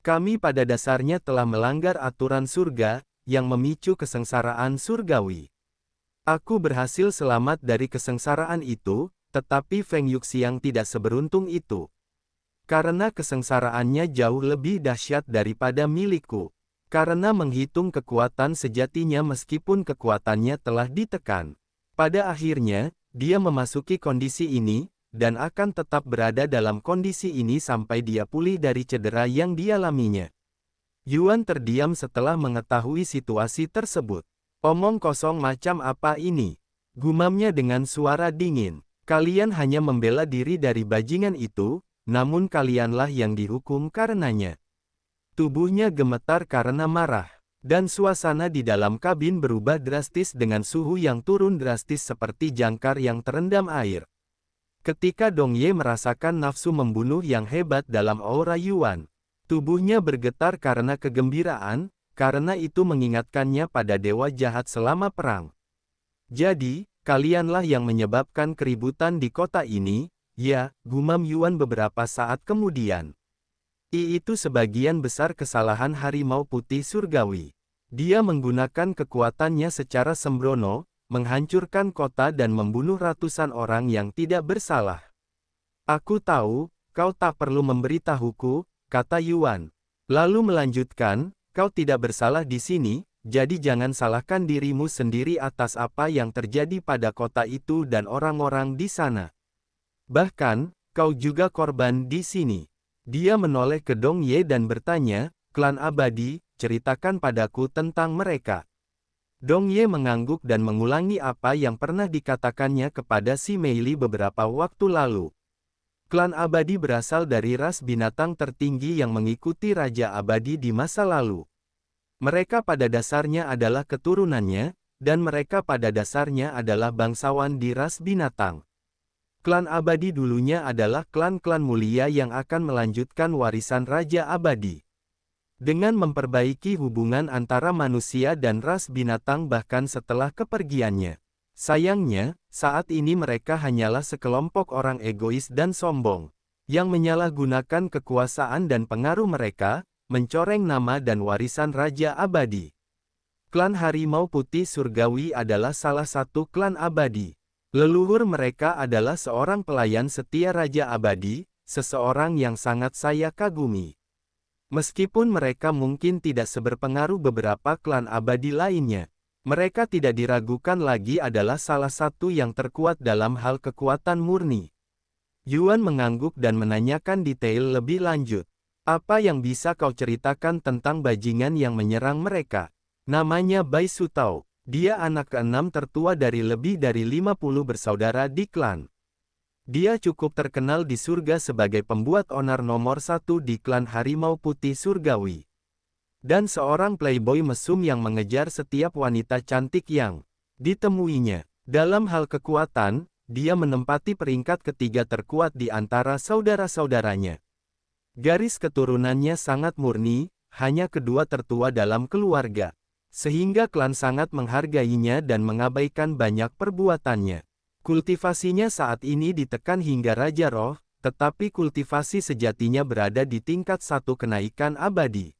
kami pada dasarnya telah melanggar aturan surga, yang memicu kesengsaraan surgawi. Aku berhasil selamat dari kesengsaraan itu, tetapi Feng Yuxiang tidak seberuntung itu. Karena kesengsaraannya jauh lebih dahsyat daripada milikku. Karena menghitung kekuatan sejatinya meskipun kekuatannya telah ditekan. Pada akhirnya, dia memasuki kondisi ini, dan akan tetap berada dalam kondisi ini sampai dia pulih dari cedera yang dialaminya. Yuan terdiam setelah mengetahui situasi tersebut. Omong kosong macam apa ini? Gumamnya dengan suara dingin. Kalian hanya membela diri dari bajingan itu, namun kalianlah yang dihukum karenanya. Tubuhnya gemetar karena marah, dan suasana di dalam kabin berubah drastis dengan suhu yang turun drastis seperti jangkar yang terendam air. Ketika Dong Ye merasakan nafsu membunuh yang hebat dalam aura Yuan, tubuhnya bergetar karena kegembiraan, karena itu mengingatkannya pada dewa jahat selama perang. Jadi, kalianlah yang menyebabkan keributan di kota ini, ya, gumam Yuan beberapa saat kemudian. Itu sebagian besar kesalahan harimau putih surgawi. Dia menggunakan kekuatannya secara sembrono, menghancurkan kota dan membunuh ratusan orang yang tidak bersalah. Aku tahu, kau tak perlu memberitahuku, kata Yuan. Lalu melanjutkan, kau tidak bersalah di sini, jadi jangan salahkan dirimu sendiri atas apa yang terjadi pada kota itu dan orang-orang di sana. Bahkan, kau juga korban di sini. Dia menoleh ke Dong Ye dan bertanya, klan abadi, ceritakan padaku tentang mereka. Dong Ye mengangguk dan mengulangi apa yang pernah dikatakannya kepada si Mei Li beberapa waktu lalu. Klan abadi berasal dari ras binatang tertinggi yang mengikuti Raja Abadi di masa lalu. Mereka pada dasarnya adalah keturunannya, dan mereka pada dasarnya adalah bangsawan di ras binatang. Klan abadi dulunya adalah klan-klan mulia yang akan melanjutkan warisan Raja Abadi. Dengan memperbaiki hubungan antara manusia dan ras binatang bahkan setelah kepergiannya. Sayangnya, Saat ini mereka hanyalah sekelompok orang egois dan sombong, yang menyalahgunakan kekuasaan dan pengaruh mereka, mencoreng nama dan warisan Raja Abadi. Klan Harimau Putih Surgawi adalah salah satu klan abadi. Leluhur mereka adalah seorang pelayan setia Raja Abadi, seseorang yang sangat saya kagumi. Meskipun mereka mungkin tidak seberpengaruh beberapa klan abadi lainnya, mereka tidak diragukan lagi adalah salah satu yang terkuat dalam hal kekuatan murni. Yuan mengangguk dan menanyakan detail lebih lanjut. Apa yang bisa kau ceritakan tentang bajingan yang menyerang mereka? Namanya Bai Sutao. Dia anak keenam tertua dari lebih dari 50 bersaudara di klan. Dia cukup terkenal di surga sebagai pembuat onar nomor 1 di klan Harimau Putih Surgawi. Dan seorang playboy mesum yang mengejar setiap wanita cantik yang ditemuinya. Dalam hal kekuatan, dia menempati peringkat ketiga terkuat di antara saudara-saudaranya. Garis keturunannya sangat murni, hanya kedua tertua dalam keluarga. Sehingga klan sangat menghargainya dan mengabaikan banyak perbuatannya. Kultivasinya saat ini ditekan hingga Raja Roh, tetapi kultivasi sejatinya berada di tingkat 1 kenaikan abadi.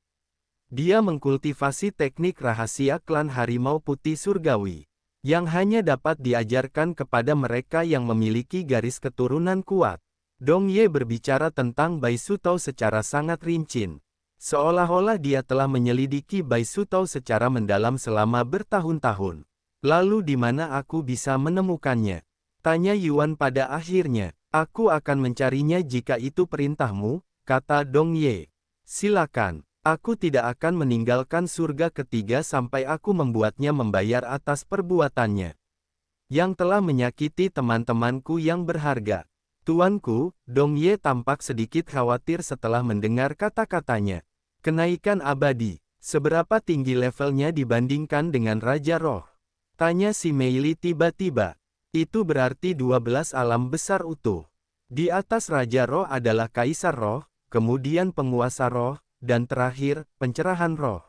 Dia mengkultivasi teknik rahasia klan Harimau Putih Surgawi, yang hanya dapat diajarkan kepada mereka yang memiliki garis keturunan kuat. Dong Ye berbicara tentang Bai Sutao secara sangat rinci. Seolah-olah dia telah menyelidiki Bai Sutao secara mendalam selama bertahun-tahun. Lalu di mana aku bisa menemukannya? Tanya Yuan pada akhirnya. Aku akan mencarinya jika itu perintahmu, kata Dong Ye. Silakan, aku tidak akan meninggalkan surga ketiga sampai aku membuatnya membayar atas perbuatannya. Yang telah menyakiti teman-temanku yang berharga. Tuanku, Dong Ye tampak sedikit khawatir setelah mendengar kata-katanya. Kenaikan abadi, seberapa tinggi levelnya dibandingkan dengan Raja Roh? Tanya si Meili tiba-tiba. Itu berarti 12 alam besar utuh. Di atas Raja Roh adalah Kaisar Roh, kemudian Penguasa Roh, dan terakhir, Pencerahan Roh.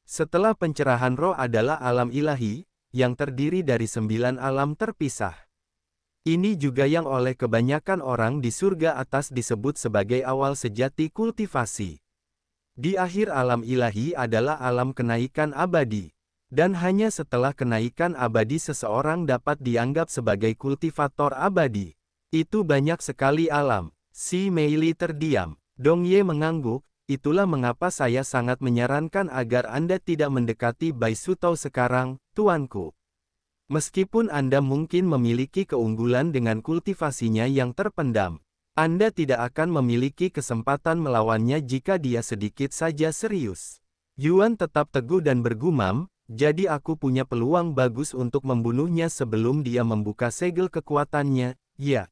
Setelah Pencerahan Roh adalah alam ilahi, yang terdiri dari 9 alam terpisah. Ini juga yang oleh kebanyakan orang di surga atas disebut sebagai awal sejati kultivasi. Di akhir alam ilahi adalah alam kenaikan abadi. Dan hanya setelah kenaikan abadi seseorang dapat dianggap sebagai kultivator abadi. Itu banyak sekali alam. Si Meili terdiam. Dong Ye mengangguk, itulah mengapa saya sangat menyarankan agar Anda tidak mendekati Bai Sutao sekarang, tuanku. Meskipun Anda mungkin memiliki keunggulan dengan kultivasinya yang terpendam, Anda tidak akan memiliki kesempatan melawannya jika dia sedikit saja serius. Yuan tetap teguh dan bergumam, jadi aku punya peluang bagus untuk membunuhnya sebelum dia membuka segel kekuatannya, ya.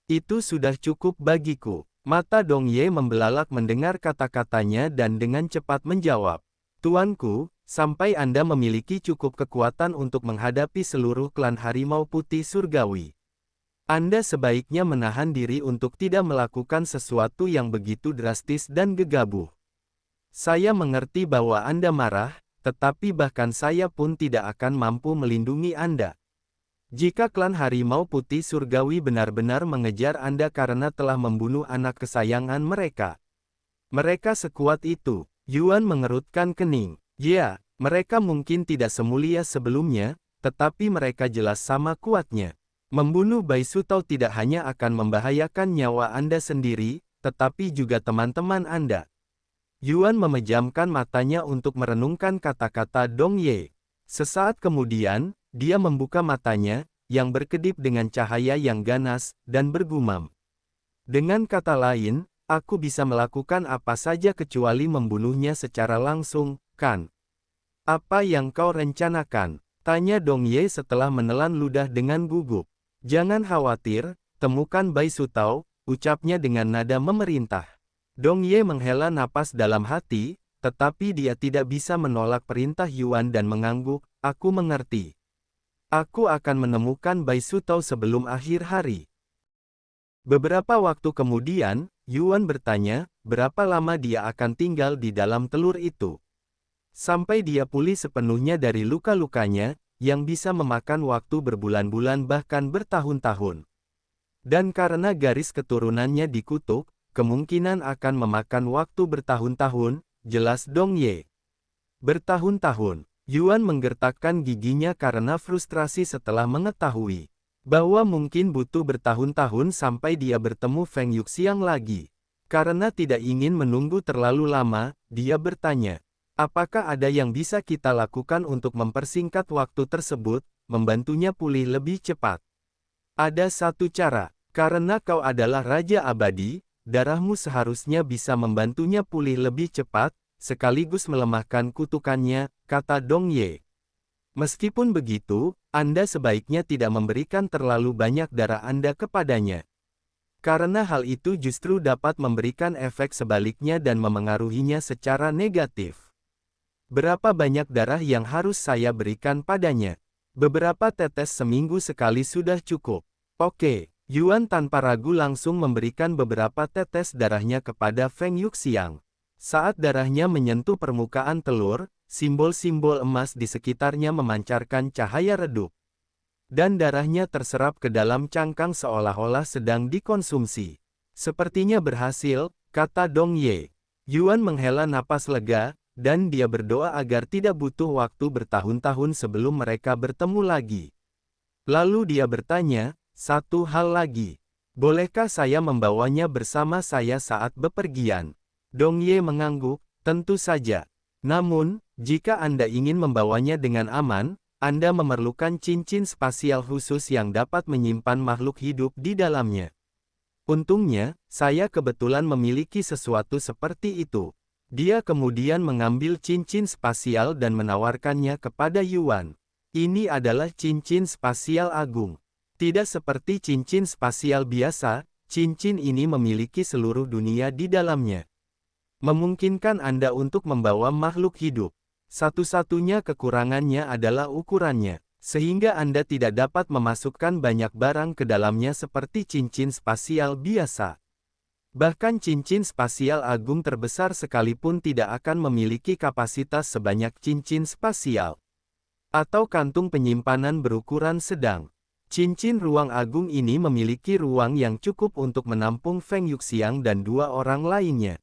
Itu sudah cukup bagiku. Mata Dong Ye membelalak mendengar kata-katanya dan dengan cepat menjawab. Tuanku, sampai Anda memiliki cukup kekuatan untuk menghadapi seluruh klan Harimau Putih Surgawi. Anda sebaiknya menahan diri untuk tidak melakukan sesuatu yang begitu drastis dan gegabah. Saya mengerti bahwa Anda marah, tetapi bahkan saya pun tidak akan mampu melindungi Anda. Jika klan Harimau Putih Surgawi benar-benar mengejar Anda karena telah membunuh anak kesayangan mereka. Mereka sekuat itu. Yuan mengerutkan kening. Ya, mereka mungkin tidak semulia sebelumnya, tetapi mereka jelas sama kuatnya. Membunuh Bai Sutao tidak hanya akan membahayakan nyawa Anda sendiri, tetapi juga teman-teman Anda. Yuan memejamkan matanya untuk merenungkan kata-kata Dong Ye. Sesaat kemudian, dia membuka matanya, yang berkedip dengan cahaya yang ganas, dan bergumam. Dengan kata lain, aku bisa melakukan apa saja kecuali membunuhnya secara langsung, kan? Apa yang kau rencanakan? Tanya Dong Ye setelah menelan ludah dengan gugup. Jangan khawatir, temukan Bai Sutao, ucapnya dengan nada memerintah. Dong Ye menghela napas dalam hati, tetapi dia tidak bisa menolak perintah Yuan dan mengangguk, aku mengerti. Aku akan menemukan Bai Sutao sebelum akhir hari. Beberapa waktu kemudian, Yuan bertanya, berapa lama dia akan tinggal di dalam telur itu. Sampai dia pulih sepenuhnya dari luka-lukanya, yang bisa memakan waktu berbulan-bulan bahkan bertahun-tahun. Dan karena garis keturunannya dikutuk, kemungkinan akan memakan waktu bertahun-tahun, jelas Dong Ye. Bertahun-tahun, Yuan menggertakkan giginya karena frustrasi setelah mengetahui bahwa mungkin butuh bertahun-tahun sampai dia bertemu Feng Yuxiang lagi. Karena tidak ingin menunggu terlalu lama, dia bertanya, apakah ada yang bisa kita lakukan untuk mempersingkat waktu tersebut, membantunya pulih lebih cepat? Ada satu cara, karena kau adalah Raja Abadi, darahmu seharusnya bisa membantunya pulih lebih cepat, sekaligus melemahkan kutukannya, kata Dong Ye. Meskipun begitu, Anda sebaiknya tidak memberikan terlalu banyak darah Anda kepadanya. Karena hal itu justru dapat memberikan efek sebaliknya dan memengaruhinya secara negatif. Berapa banyak darah yang harus saya berikan padanya? Beberapa tetes seminggu sekali sudah cukup. Oke, Yuan tanpa ragu langsung memberikan beberapa tetes darahnya kepada Feng Yuxiang. Saat darahnya menyentuh permukaan telur, simbol-simbol emas di sekitarnya memancarkan cahaya redup. Dan darahnya terserap ke dalam cangkang seolah-olah sedang dikonsumsi. Sepertinya berhasil, kata Dong Ye. Yuan menghela napas lega, dan dia berdoa agar tidak butuh waktu bertahun-tahun sebelum mereka bertemu lagi. Lalu dia bertanya, satu hal lagi. Bolehkah saya membawanya bersama saya saat bepergian? Dong Ye mengangguk, tentu saja. Namun, jika Anda ingin membawanya dengan aman, Anda memerlukan cincin spasial khusus yang dapat menyimpan makhluk hidup di dalamnya. Untungnya, saya kebetulan memiliki sesuatu seperti itu. Dia kemudian mengambil cincin spasial dan menawarkannya kepada Yuan. Ini adalah cincin spasial agung. Tidak seperti cincin spasial biasa, cincin ini memiliki seluruh dunia di dalamnya. Memungkinkan Anda untuk membawa makhluk hidup. Satu-satunya kekurangannya adalah ukurannya, sehingga Anda tidak dapat memasukkan banyak barang ke dalamnya seperti cincin spasial biasa. Bahkan cincin spasial agung terbesar sekalipun tidak akan memiliki kapasitas sebanyak cincin spasial. Atau kantung penyimpanan berukuran sedang. Cincin ruang agung ini memiliki ruang yang cukup untuk menampung Feng Yuxiang dan dua orang lainnya.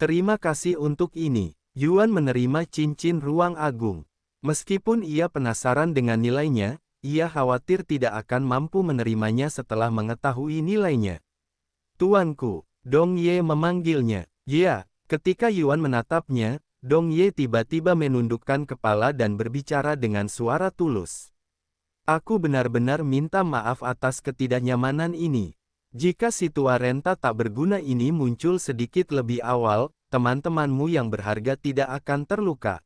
Terima kasih untuk ini. Yuan menerima cincin ruang agung. Meskipun ia penasaran dengan nilainya, ia khawatir tidak akan mampu menerimanya setelah mengetahui nilainya. Tuanku, Dong Ye memanggilnya. Ya, ketika Yuan menatapnya, Dong Ye tiba-tiba menundukkan kepala dan berbicara dengan suara tulus. Aku benar-benar minta maaf atas ketidaknyamanan ini. Jika Situarenta tak berguna ini muncul sedikit lebih awal, teman-temanmu yang berharga tidak akan terluka.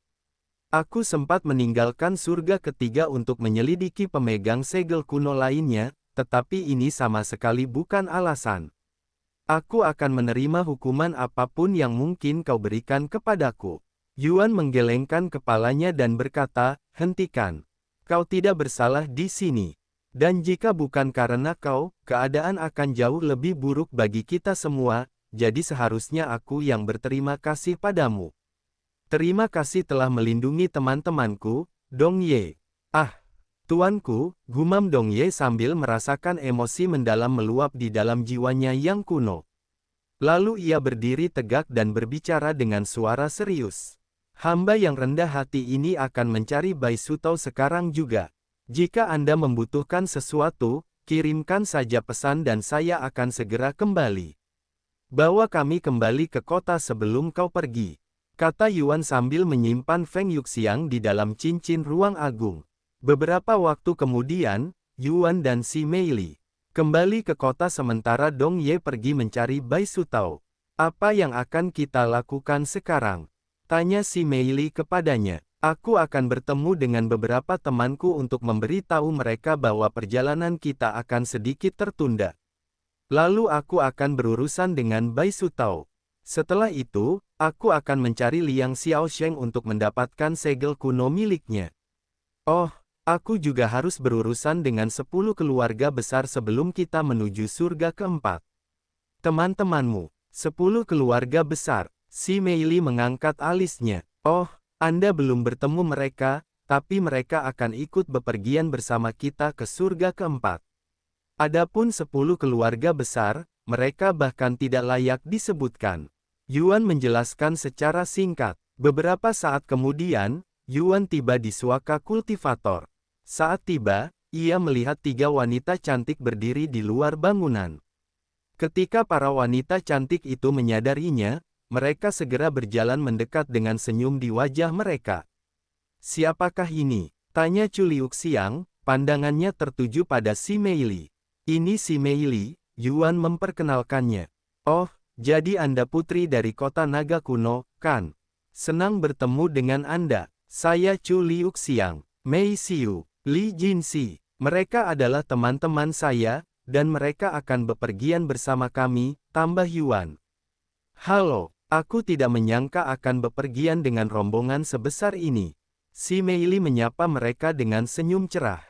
Aku sempat meninggalkan surga ketiga untuk menyelidiki pemegang segel kuno lainnya, tetapi ini sama sekali bukan alasan. Aku akan menerima hukuman apapun yang mungkin kau berikan kepadaku. Yuan menggelengkan kepalanya dan berkata, hentikan. Kau tidak bersalah di sini. Dan jika bukan karena kau, keadaan akan jauh lebih buruk bagi kita semua, jadi seharusnya aku yang berterima kasih padamu. Terima kasih telah melindungi teman-temanku, Dong Ye. Ah, tuanku, gumam Dong Ye sambil merasakan emosi mendalam meluap di dalam jiwanya yang kuno. Lalu ia berdiri tegak dan berbicara dengan suara serius. Hamba yang rendah hati ini akan mencari Bai Sutao sekarang juga. Jika Anda membutuhkan sesuatu, kirimkan saja pesan dan saya akan segera kembali. Bawa kami kembali ke kota sebelum kau pergi, kata Yuan sambil menyimpan Feng Yuxiang di dalam cincin ruang agung. Beberapa waktu kemudian, Yuan dan si Meili kembali ke kota sementara Dong Ye pergi mencari Bai Sutao. Apa yang akan kita lakukan sekarang? Tanya si Meili kepadanya. Aku akan bertemu dengan beberapa temanku untuk memberi tahu mereka bahwa perjalanan kita akan sedikit tertunda. Lalu aku akan berurusan dengan Bai Sutao. Setelah itu, aku akan mencari Liang Xiaosheng untuk mendapatkan segel kuno miliknya. Oh, aku juga harus berurusan dengan 10 keluarga besar sebelum kita menuju surga keempat. Teman-temanmu, 10 keluarga besar. Si Meili mengangkat alisnya. Oh, Anda belum bertemu mereka, tapi mereka akan ikut bepergian bersama kita ke surga keempat. Adapun 10 keluarga besar, mereka bahkan tidak layak disebutkan. Yuan menjelaskan secara singkat. Beberapa saat kemudian, Yuan tiba di suaka kultivator. Saat tiba, ia melihat 3 wanita cantik berdiri di luar bangunan. Ketika para wanita cantik itu menyadarinya, mereka segera berjalan mendekat dengan senyum di wajah mereka. "Siapakah ini?" tanya Chu Liuxiang, pandangannya tertuju pada si Meili. "Ini si Meili," Yuan memperkenalkannya. "Oh, jadi Anda putri dari kota naga kuno, kan? Senang bertemu dengan Anda. Saya Chu Liuxiang, Mei Xiu, Li Jinxi. Mereka adalah teman-teman saya, dan mereka akan bepergian bersama kami," tambah Yuan. "Halo, aku tidak menyangka akan bepergian dengan rombongan sebesar ini." Si Meili menyapa mereka dengan senyum cerah.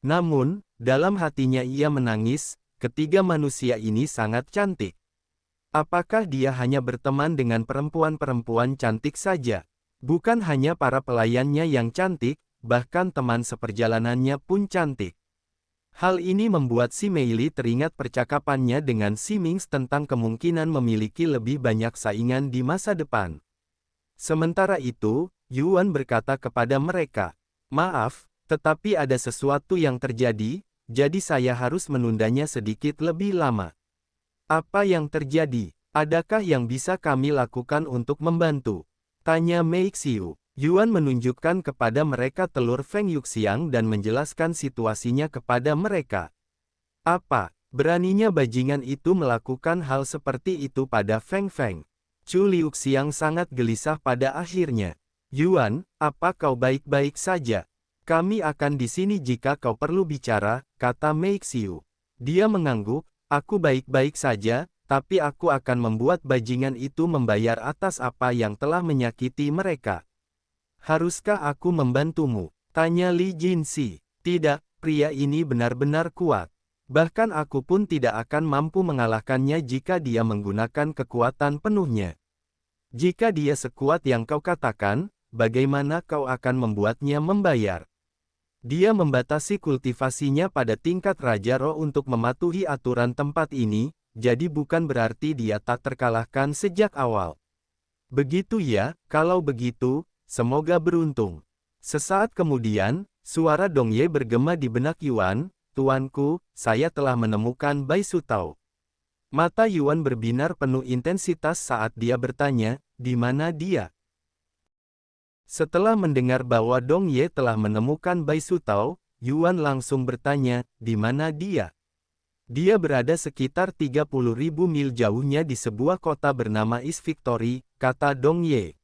Namun, dalam hatinya ia menangis, ketiga manusia ini sangat cantik. Apakah dia hanya berteman dengan perempuan-perempuan cantik saja? Bukan hanya para pelayannya yang cantik, bahkan teman seperjalanannya pun cantik. Hal ini membuat si Meili teringat percakapannya dengan si Mings tentang kemungkinan memiliki lebih banyak saingan di masa depan. Sementara itu, Yuan berkata kepada mereka, "Maaf, tetapi ada sesuatu yang terjadi, jadi saya harus menundanya sedikit lebih lama." "Apa yang terjadi? Adakah yang bisa kami lakukan untuk membantu?" tanya Mei Xiu. Yuan menunjukkan kepada mereka telur Feng Yuxiang dan menjelaskan situasinya kepada mereka. "Apa, beraninya bajingan itu melakukan hal seperti itu pada Feng Feng?" Chu Liuxiang sangat gelisah pada akhirnya. "Yuan, apa kau baik-baik saja? Kami akan di sini jika kau perlu bicara," kata Mei Xiu. Dia mengangguk, "Aku baik-baik saja, tapi aku akan membuat bajingan itu membayar atas apa yang telah menyakiti mereka." "Haruskah aku membantumu?" tanya Li Jinxi. "Tidak, pria ini benar-benar kuat. Bahkan aku pun tidak akan mampu mengalahkannya jika dia menggunakan kekuatan penuhnya. Jika dia sekuat yang kau katakan, bagaimana kau akan membuatnya membayar?" Dia membatasi kultivasinya pada tingkat Raja Roh untuk mematuhi aturan tempat ini, jadi bukan berarti dia tak terkalahkan sejak awal. "Begitu ya, kalau begitu, semoga beruntung." Sesaat kemudian, suara Dongye bergema di benak Yuan, "Tuanku, saya telah menemukan Bai Sutao." Mata Yuan berbinar penuh intensitas saat dia bertanya, "Di mana dia?" Setelah mendengar bahwa Dongye telah menemukan Bai Sutao, Yuan langsung bertanya, "Di mana dia?" "Dia berada sekitar 30.000 mil jauhnya di sebuah kota bernama East Victory," kata Dongye.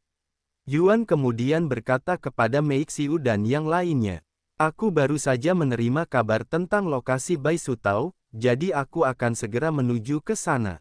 Yuan kemudian berkata kepada Mei Xiu dan yang lainnya, "Aku baru saja menerima kabar tentang lokasi Bai Sutao, jadi aku akan segera menuju ke sana.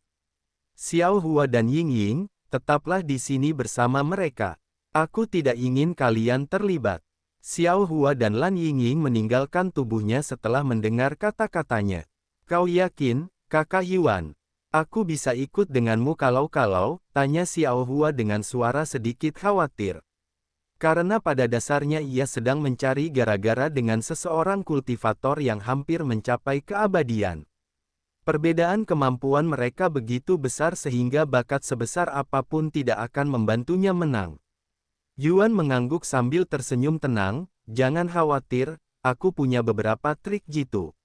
Xiao Hua dan Ying Ying, tetaplah di sini bersama mereka. Aku tidak ingin kalian terlibat." Xiao Hua dan Lan Yingying meninggalkan tubuhnya setelah mendengar kata-katanya. "Kau yakin, Kakak Yuan? Aku bisa ikut denganmu kalau-kalau?" tanya Xiao Hua dengan suara sedikit khawatir. Karena pada dasarnya ia sedang mencari gara-gara dengan seseorang kultivator yang hampir mencapai keabadian. Perbedaan kemampuan mereka begitu besar sehingga bakat sebesar apapun tidak akan membantunya menang. Yuan mengangguk sambil tersenyum tenang, "Jangan khawatir, aku punya beberapa trik jitu.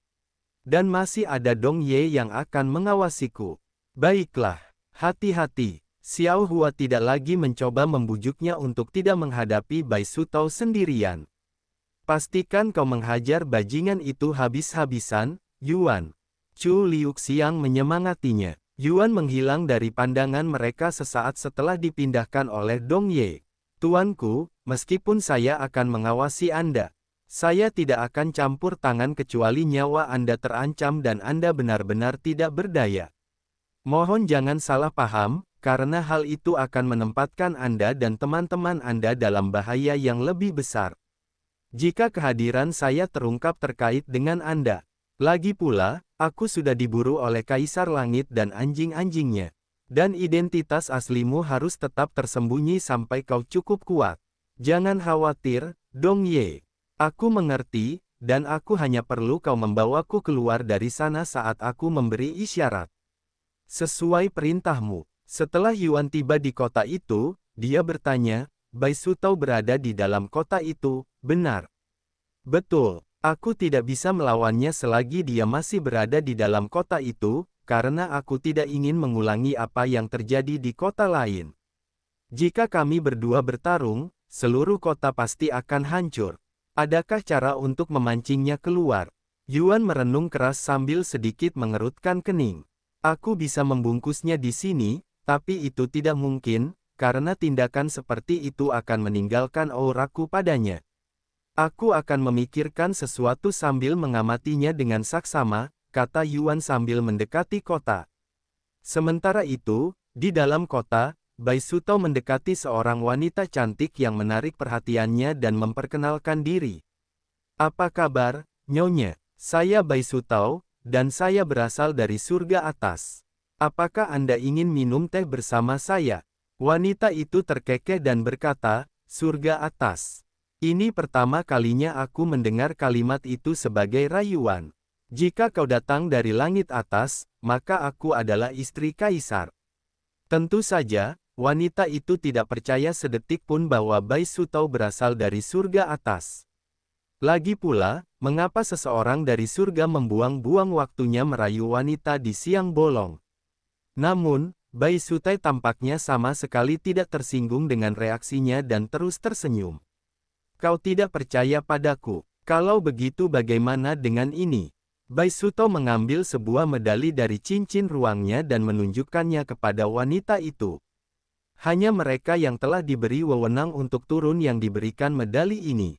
Dan masih ada Dongye yang akan mengawasiku." "Baiklah, hati-hati." Xiao Hua tidak lagi mencoba membujuknya untuk tidak menghadapi Bai Sutao sendirian. "Pastikan kau menghajar bajingan itu habis-habisan, Yuan." Chu Liuxiang menyemangatinya. Yuan menghilang dari pandangan mereka sesaat setelah dipindahkan oleh Dongye. "Tuanku, meskipun saya akan mengawasi Anda, saya tidak akan campur tangan kecuali nyawa Anda terancam dan Anda benar-benar tidak berdaya. Mohon jangan salah paham, karena hal itu akan menempatkan Anda dan teman-teman Anda dalam bahaya yang lebih besar. Jika kehadiran saya terungkap terkait dengan Anda. Lagi pula, aku sudah diburu oleh Kaisar Langit dan anjing-anjingnya. Dan identitas aslimu harus tetap tersembunyi sampai kau cukup kuat. Jangan khawatir, Dongye." Aku mengerti, dan aku hanya perlu kau membawaku keluar dari sana saat aku memberi isyarat. Sesuai perintahmu. Setelah Yuan tiba di kota itu, dia bertanya, Bai Sutao berada di dalam kota itu, benar? Betul. Aku tidak bisa melawannya selagi dia masih berada di dalam kota itu, karena aku tidak ingin mengulangi apa yang terjadi di kota lain. Jika kami berdua bertarung, seluruh kota pasti akan hancur. Adakah cara untuk memancingnya keluar? Yuan merenung keras sambil sedikit mengerutkan kening. Aku bisa membungkusnya di sini, tapi itu tidak mungkin, karena tindakan seperti itu akan meninggalkan auraku padanya. Aku akan memikirkan sesuatu sambil mengamatinya dengan saksama, kata Yuan sambil mendekati kota. Sementara itu, di dalam kota, Bai Sutao mendekati seorang wanita cantik yang menarik perhatiannya dan memperkenalkan diri. Apa kabar, Nyonya? Saya Bai Sutao, dan saya berasal dari surga atas. Apakah Anda ingin minum teh bersama saya? Wanita itu terkekeh dan berkata, surga atas. Ini pertama kalinya aku mendengar kalimat itu sebagai rayuan. Jika kau datang dari langit atas, maka aku adalah istri kaisar. Tentu saja, wanita itu tidak percaya sedetik pun bahwa Bai Sutao berasal dari surga atas. Lagi pula, mengapa seseorang dari surga membuang-buang waktunya merayu wanita di siang bolong? Namun, Bai Sutao tampaknya sama sekali tidak tersinggung dengan reaksinya dan terus tersenyum. Kau tidak percaya padaku. Kalau begitu bagaimana dengan ini? Bai Sutao mengambil sebuah medali dari cincin ruangnya dan menunjukkannya kepada wanita itu. Hanya mereka yang telah diberi wewenang untuk turun yang diberikan medali ini.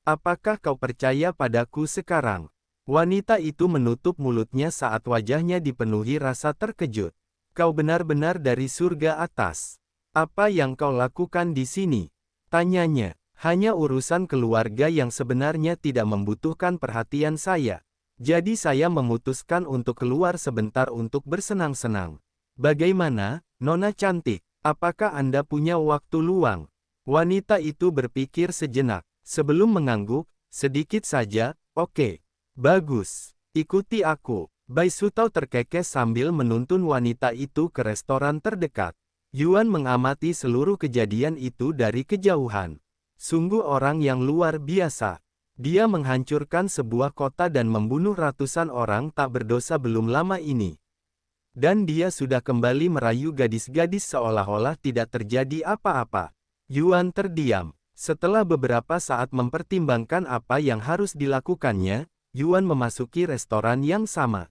Apakah kau percaya padaku sekarang? Wanita itu menutup mulutnya saat wajahnya dipenuhi rasa terkejut. Kau benar-benar dari surga atas. Apa yang kau lakukan di sini? Tanyanya. Hanya urusan keluarga yang sebenarnya tidak membutuhkan perhatian saya. Jadi saya memutuskan untuk keluar sebentar untuk bersenang-senang. Bagaimana, Nona cantik? Apakah Anda punya waktu luang? Wanita itu berpikir sejenak. Sebelum mengangguk, sedikit saja, oke. Bagus. Ikuti aku. Bai Sutao terkekeh sambil menuntun wanita itu ke restoran terdekat. Yuan mengamati seluruh kejadian itu dari kejauhan. Sungguh orang yang luar biasa. Dia menghancurkan sebuah kota dan membunuh ratusan orang tak berdosa belum lama ini. Dan dia sudah kembali merayu gadis-gadis seolah-olah tidak terjadi apa-apa. Yuan terdiam. Setelah beberapa saat mempertimbangkan apa yang harus dilakukannya, Yuan memasuki restoran yang sama.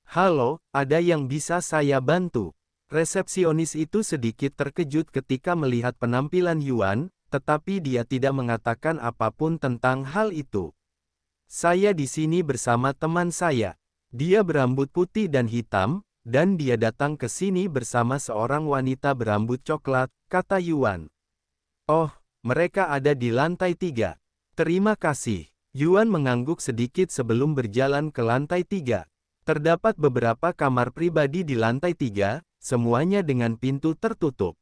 Halo, ada yang bisa saya bantu? Resepsionis itu sedikit terkejut ketika melihat penampilan Yuan, tetapi dia tidak mengatakan apapun tentang hal itu. Saya di sini bersama teman saya. Dia berambut putih dan hitam, dan dia datang ke sini bersama seorang wanita berambut coklat, kata Yuan. Oh, mereka ada di lantai 3. Terima kasih. Yuan mengangguk sedikit sebelum berjalan ke lantai 3. Terdapat beberapa kamar pribadi di lantai 3, semuanya dengan pintu tertutup.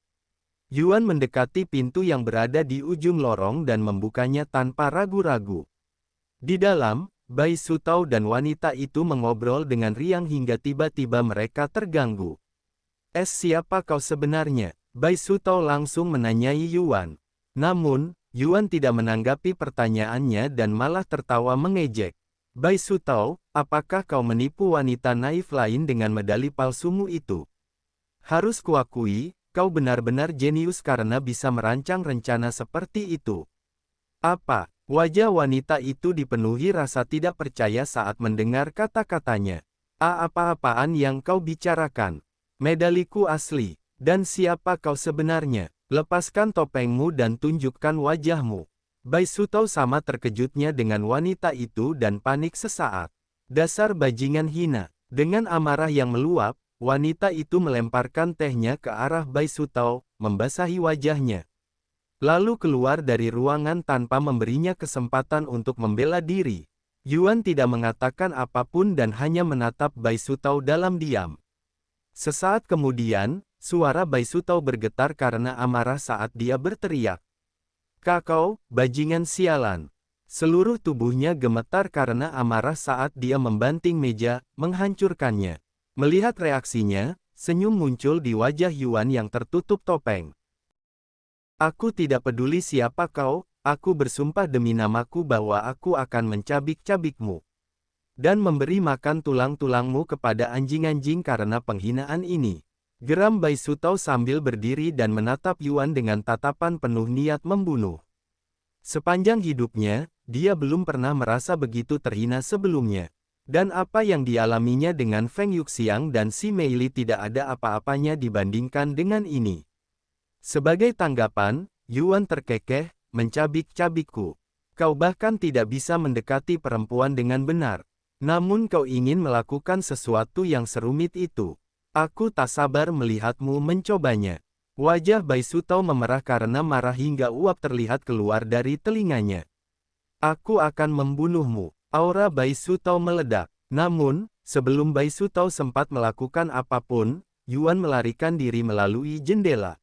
Yuan mendekati pintu yang berada di ujung lorong dan membukanya tanpa ragu-ragu. Di dalam, Bai Sutao dan wanita itu mengobrol dengan riang hingga tiba-tiba mereka terganggu. Siapa kau sebenarnya? Bai Sutao langsung menanyai Yuan. Namun, Yuan tidak menanggapi pertanyaannya dan malah tertawa mengejek. Bai Sutao, apakah kau menipu wanita naif lain dengan medali palsumu itu? Harus kuakui, kau benar-benar jenius karena bisa merancang rencana seperti itu. Apa? Wajah wanita itu dipenuhi rasa tidak percaya saat mendengar kata-katanya. Apa-apaan yang kau bicarakan? Medaliku asli. Dan siapa kau sebenarnya? Lepaskan topengmu dan tunjukkan wajahmu. Bai Sutao sama terkejutnya dengan wanita itu dan panik sesaat. Dasar bajingan hina. Dengan amarah yang meluap, wanita itu melemparkan tehnya ke arah Bai Sutao, membasahi wajahnya. Lalu keluar dari ruangan tanpa memberinya kesempatan untuk membela diri. Yuan tidak mengatakan apapun dan hanya menatap Bai Sutao dalam diam. Sesaat kemudian, suara Bai Sutao bergetar karena amarah saat dia berteriak. Kakau, bajingan sialan. Seluruh tubuhnya gemetar karena amarah saat dia membanting meja, menghancurkannya. Melihat reaksinya, senyum muncul di wajah Yuan yang tertutup topeng. Aku tidak peduli siapa kau, aku bersumpah demi namaku bahwa aku akan mencabik-cabikmu. Dan memberi makan tulang-tulangmu kepada anjing-anjing karena penghinaan ini. Geram Bai Sutao sambil berdiri dan menatap Yuan dengan tatapan penuh niat membunuh. Sepanjang hidupnya, dia belum pernah merasa begitu terhina sebelumnya. Dan apa yang dialaminya dengan Feng Yuxiang dan si Meili tidak ada apa-apanya dibandingkan dengan ini. Sebagai tanggapan, Yuan terkekeh, mencabik-cabikku. Kau bahkan tidak bisa mendekati perempuan dengan benar. Namun kau ingin melakukan sesuatu yang serumit itu. Aku tak sabar melihatmu mencobanya. Wajah Bai Sutao memerah karena marah hingga uap terlihat keluar dari telinganya. Aku akan membunuhmu. Aura Bai Sutao meledak. Namun, sebelum Bai Sutao sempat melakukan apapun, Yuan melarikan diri melalui jendela.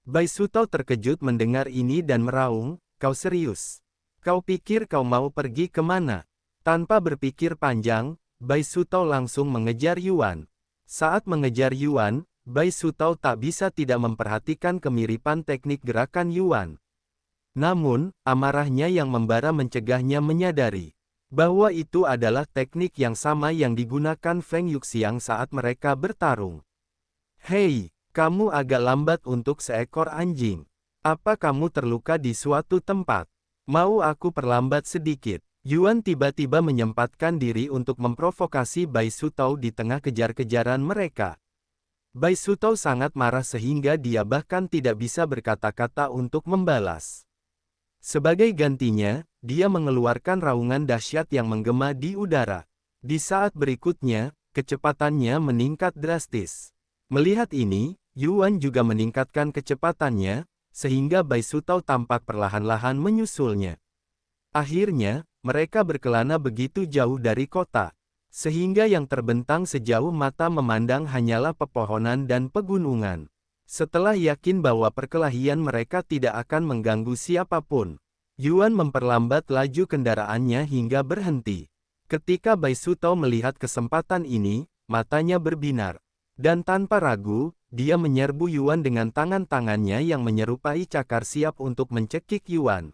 Bai Sutao terkejut mendengar ini dan meraung, kau serius? Kau pikir kau mau pergi kemana? Tanpa berpikir panjang, Bai Sutao langsung mengejar Yuan. Saat mengejar Yuan, Bai Sutao tak bisa tidak memperhatikan kemiripan teknik gerakan Yuan. Namun, amarahnya yang membara mencegahnya menyadari bahwa itu adalah teknik yang sama yang digunakan Feng Yuxiang saat mereka bertarung. Hei, kamu agak lambat untuk seekor anjing. Apa kamu terluka di suatu tempat? Mau aku perlambat sedikit? Yuan tiba-tiba menyempatkan diri untuk memprovokasi Bai Sutao di tengah kejar-kejaran mereka. Bai Sutao sangat marah sehingga dia bahkan tidak bisa berkata-kata untuk membalas. Sebagai gantinya, dia mengeluarkan raungan dahsyat yang menggema di udara. Di saat berikutnya, kecepatannya meningkat drastis. Melihat ini, Yuan juga meningkatkan kecepatannya, sehingga Bai Sutao tampak perlahan-lahan menyusulnya. Akhirnya, mereka berkelana begitu jauh dari kota, sehingga yang terbentang sejauh mata memandang hanyalah pepohonan dan pegunungan. Setelah yakin bahwa perkelahian mereka tidak akan mengganggu siapapun, Yuan memperlambat laju kendaraannya hingga berhenti. Ketika Bai Sutao melihat kesempatan ini, matanya berbinar. Dan tanpa ragu, dia menyerbu Yuan dengan tangan-tangannya yang menyerupai cakar siap untuk mencekik Yuan.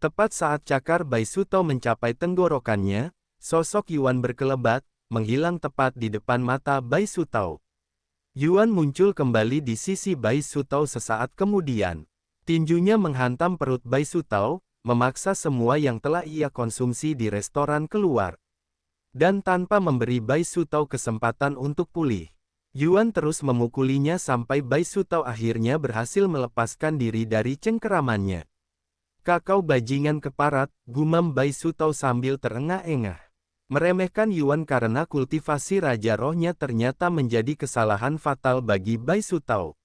Tepat saat cakar Bai Sutao mencapai tenggorokannya, sosok Yuan berkelebat, menghilang tepat di depan mata Bai Sutao. Yuan muncul kembali di sisi Bai Sutao sesaat kemudian. Tinjunya menghantam perut Bai Sutao, memaksa semua yang telah ia konsumsi di restoran keluar. Dan tanpa memberi Bai Sutao kesempatan untuk pulih, Yuan terus memukulinya sampai Bai Sutao akhirnya berhasil melepaskan diri dari cengkeramannya. Kakau bajingan keparat, gumam Bai Sutao sambil terengah-engah. Meremehkan Yuan karena kultivasi Raja Rohnya ternyata menjadi kesalahan fatal bagi Bai Sutao,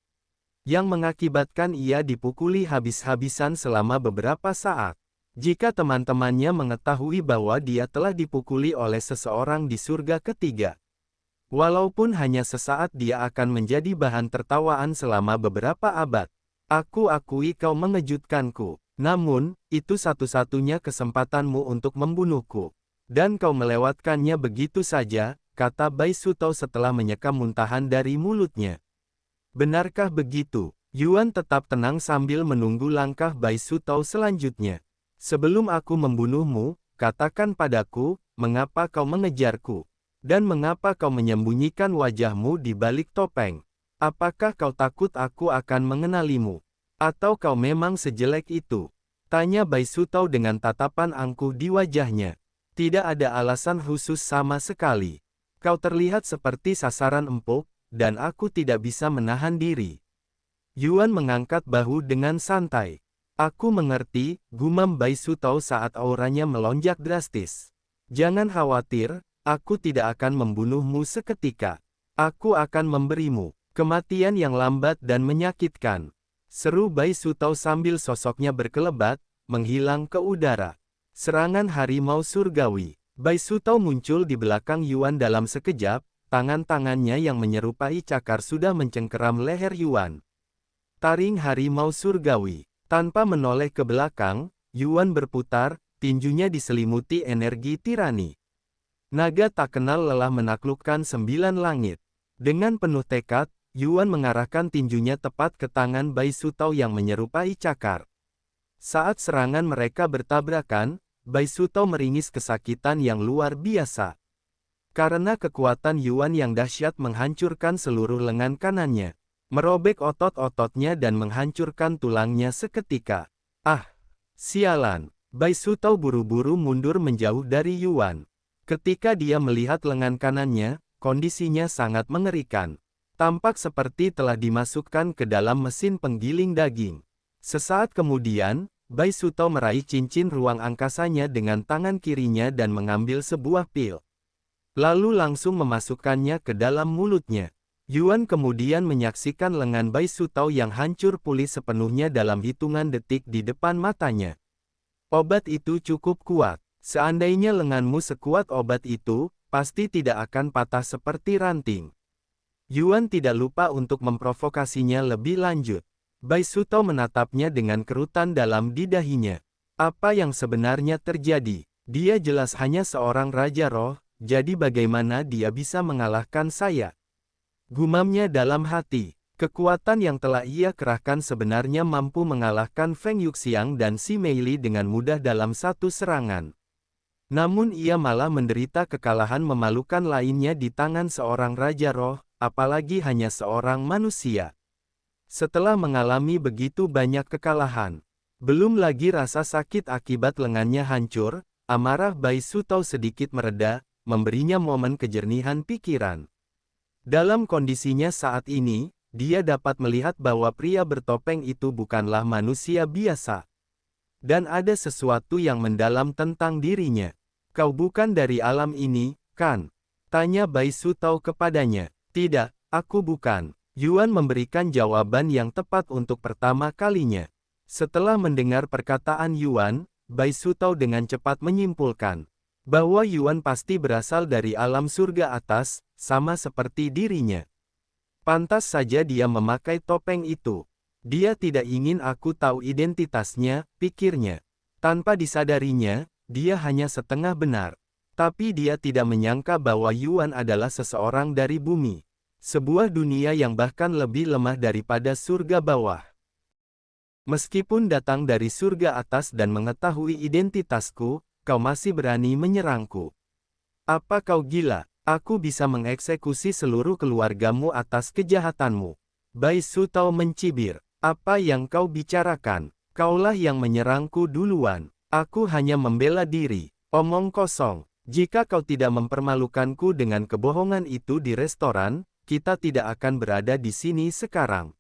yang mengakibatkan ia dipukuli habis-habisan selama beberapa saat. Jika teman-temannya mengetahui bahwa dia telah dipukuli oleh seseorang di surga ketiga, walaupun hanya sesaat dia akan menjadi bahan tertawaan selama beberapa abad. Aku akui kau mengejutkanku, namun, itu satu-satunya kesempatanmu untuk membunuhku. Dan kau melewatkannya begitu saja, kata Bai Sutao setelah menyekam muntahan dari mulutnya. Benarkah begitu? Yuan tetap tenang sambil menunggu langkah Bai Sutao selanjutnya. Sebelum aku membunuhmu, katakan padaku, mengapa kau mengejarku? Dan mengapa kau menyembunyikan wajahmu di balik topeng? Apakah kau takut aku akan mengenalimu? Atau kau memang sejelek itu? Tanya Bai Sutao dengan tatapan angkuh di wajahnya. Tidak ada alasan khusus sama sekali. Kau terlihat seperti sasaran empuk, dan aku tidak bisa menahan diri. Yuan mengangkat bahu dengan santai. Aku mengerti, gumam Bai Sutao saat auranya melonjak drastis. Jangan khawatir, aku tidak akan membunuhmu seketika. Aku akan memberimu kematian yang lambat dan menyakitkan. Seru Bai Sutao sambil sosoknya berkelebat, menghilang ke udara. Serangan harimau surgawi. Bai Sutao muncul di belakang Yuan dalam sekejap, tangan-tangannya yang menyerupai cakar sudah mencengkeram leher Yuan. Taring harimau surgawi. Tanpa menoleh ke belakang, Yuan berputar, tinjunya diselimuti energi tirani. Naga tak kenal lelah menaklukkan 9 langit. Dengan penuh tekad, Yuan mengarahkan tinjunya tepat ke tangan Bai Sutao yang menyerupai cakar. Saat serangan mereka bertabrakan, Bai Sutao meringis kesakitan yang luar biasa. Karena kekuatan Yuan yang dahsyat menghancurkan seluruh lengan kanannya, merobek otot-ototnya dan menghancurkan tulangnya seketika. Ah, sialan! Bai Sutao buru-buru mundur menjauh dari Yuan. Ketika dia melihat lengan kanannya, kondisinya sangat mengerikan. Tampak seperti telah dimasukkan ke dalam mesin penggiling daging. Sesaat kemudian, Bai Sutao meraih cincin ruang angkasanya dengan tangan kirinya dan mengambil sebuah pil. Lalu langsung memasukkannya ke dalam mulutnya. Yuan kemudian menyaksikan lengan Bai Sutao yang hancur pulih sepenuhnya dalam hitungan detik di depan matanya. Obat itu cukup kuat. Seandainya lenganmu sekuat obat itu, pasti tidak akan patah seperti ranting. Yuan tidak lupa untuk memprovokasinya lebih lanjut. Bai Sutao menatapnya dengan kerutan dalam didahinya. Apa yang sebenarnya terjadi? Dia jelas hanya seorang Raja Roh. Jadi bagaimana dia bisa mengalahkan saya? Gumamnya dalam hati. Kekuatan yang telah ia kerahkan sebenarnya mampu mengalahkan Feng Yuxiang dan Si Meili dengan mudah dalam satu serangan. Namun ia malah menderita kekalahan memalukan lainnya di tangan seorang Raja Roh, apalagi hanya seorang manusia. Setelah mengalami begitu banyak kekalahan, belum lagi rasa sakit akibat lengannya hancur, amarah Bai Sutao sedikit mereda, memberinya momen kejernihan pikiran. Dalam kondisinya saat ini, dia dapat melihat bahwa pria bertopeng itu bukanlah manusia biasa. Dan ada sesuatu yang mendalam tentang dirinya. Kau bukan dari alam ini, kan? Tanya Bai Sutao kepadanya. Tidak, aku bukan. Yuan memberikan jawaban yang tepat untuk pertama kalinya. Setelah mendengar perkataan Yuan, Bai Sutao dengan cepat menyimpulkan bahwa Yuan pasti berasal dari alam surga atas, sama seperti dirinya. Pantas saja dia memakai topeng itu. Dia tidak ingin aku tahu identitasnya, pikirnya. Tanpa disadarinya, dia hanya setengah benar. Tapi dia tidak menyangka bahwa Yuan adalah seseorang dari bumi. Sebuah dunia yang bahkan lebih lemah daripada surga bawah. Meskipun datang dari surga atas dan mengetahui identitasku, kau masih berani menyerangku. Apa kau gila? Aku bisa mengeksekusi seluruh keluargamu atas kejahatanmu. Bai Sutao mencibir. Apa yang kau bicarakan? Kaulah yang menyerangku duluan. Aku hanya membela diri. Omong kosong. Jika kau tidak mempermalukanku dengan kebohongan itu di restoran, kita tidak akan berada di sini sekarang.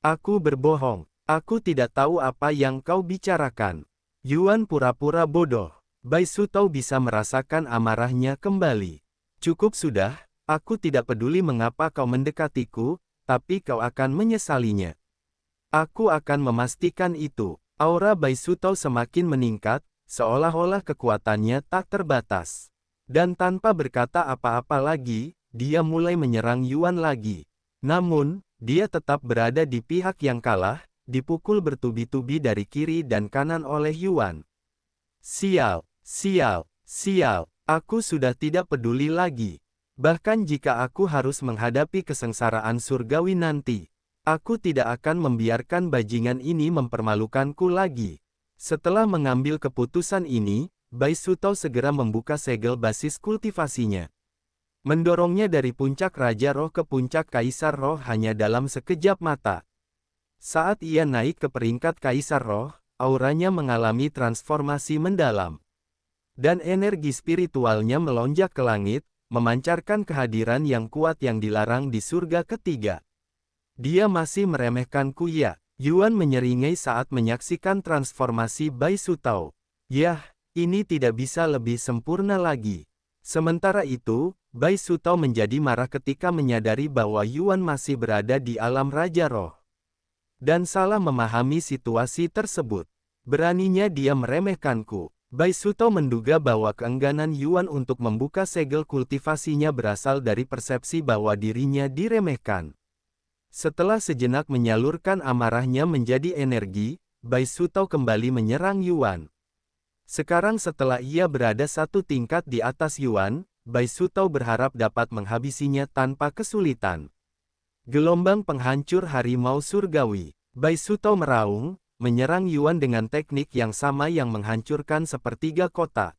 Aku berbohong. Aku tidak tahu apa yang kau bicarakan. Yuan pura-pura bodoh. Bai Sutao bisa merasakan amarahnya kembali. Cukup sudah, aku tidak peduli mengapa kau mendekatiku, tapi kau akan menyesalinya. Aku akan memastikan itu. Aura Bai Sutao semakin meningkat, seolah-olah kekuatannya tak terbatas. Dan tanpa berkata apa-apa lagi, dia mulai menyerang Yuan lagi. Namun, dia tetap berada di pihak yang kalah, dipukul bertubi-tubi dari kiri dan kanan oleh Yuan. Sial, sial, sial, aku sudah tidak peduli lagi. Bahkan jika aku harus menghadapi kesengsaraan surgawi nanti, aku tidak akan membiarkan bajingan ini mempermalukanku lagi. Setelah mengambil keputusan ini, Bai Sutao segera membuka segel basis kultivasinya. Mendorongnya dari puncak Raja Roh ke puncak Kaisar Roh hanya dalam sekejap mata. Saat ia naik ke peringkat Kaisar Roh, auranya mengalami transformasi mendalam. Dan energi spiritualnya melonjak ke langit, memancarkan kehadiran yang kuat yang dilarang di surga ketiga. Dia masih meremehkanku ya? Yuan menyeringai saat menyaksikan transformasi Bai Sutao. Yah, ini tidak bisa lebih sempurna lagi. Sementara itu, Bai Sutao menjadi marah ketika menyadari bahwa Yuan masih berada di alam Raja Roh. Dan salah memahami situasi tersebut. Beraninya dia meremehkanku. Bai Sutao menduga bahwa keengganan Yuan untuk membuka segel kultivasinya berasal dari persepsi bahwa dirinya diremehkan. Setelah sejenak menyalurkan amarahnya menjadi energi, Bai Sutao kembali menyerang Yuan. Sekarang setelah ia berada satu tingkat di atas Yuan, Bai Sutao berharap dapat menghabisinya tanpa kesulitan. Gelombang penghancur harimau surgawi. Bai Sutao meraung, menyerang Yuan dengan teknik yang sama yang menghancurkan sepertiga kota.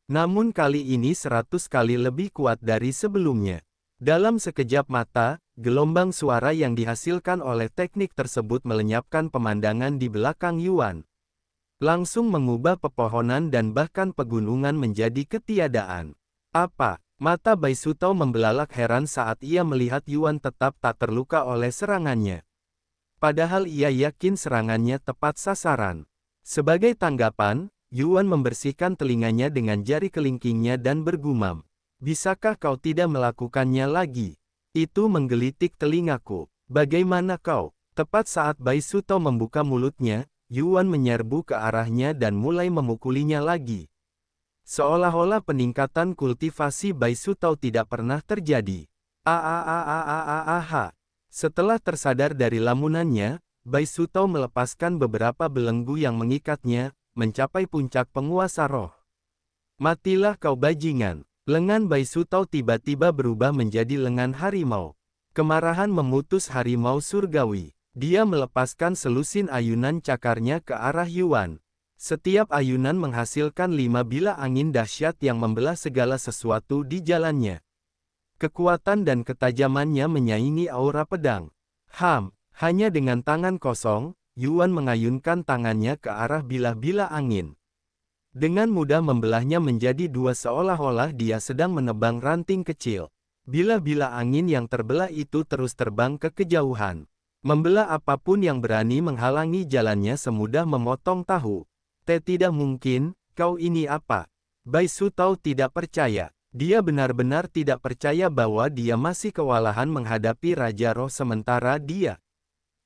Namun kali ini 100 kali lebih kuat dari sebelumnya. Dalam sekejap mata, gelombang suara yang dihasilkan oleh teknik tersebut melenyapkan pemandangan di belakang Yuan. Langsung mengubah pepohonan dan bahkan pegunungan menjadi ketiadaan. Apa? Mata Bai Sutao membelalak heran saat ia melihat Yuan tetap tak terluka oleh serangannya. Padahal ia yakin serangannya tepat sasaran. Sebagai tanggapan, Yuan membersihkan telinganya dengan jari kelingkingnya dan bergumam. Bisakah kau tidak melakukannya lagi? Itu menggelitik telingaku. Bagaimana kau? Tepat saat Bai Sutao membuka mulutnya, Yuan menyerbu ke arahnya dan mulai memukulinya lagi. Seolah-olah peningkatan kultivasi Bai Sutao tidak pernah terjadi. Setelah tersadar dari lamunannya, Bai Sutao melepaskan beberapa belenggu yang mengikatnya, mencapai puncak penguasa roh. Matilah kau bajingan. Lengan Bai Sutao tiba-tiba berubah menjadi lengan harimau. Kemarahan memutus harimau surgawi. Dia melepaskan selusin ayunan cakarnya ke arah Yuan. Setiap ayunan menghasilkan 5 bilah angin dahsyat yang membelah segala sesuatu di jalannya. Kekuatan dan ketajamannya menyaingi aura pedang. Hanya dengan tangan kosong, Yuan mengayunkan tangannya ke arah bilah-bilah angin. Dengan mudah membelahnya menjadi dua seolah-olah dia sedang menebang ranting kecil. Bilah-bilah angin yang terbelah itu terus terbang ke kejauhan. Membelah apapun yang berani menghalangi jalannya semudah memotong tahu. Tidak mungkin, kau ini apa? Bai Sutao tidak percaya. Dia benar-benar tidak percaya bahwa dia masih kewalahan menghadapi Raja Roh sementara dia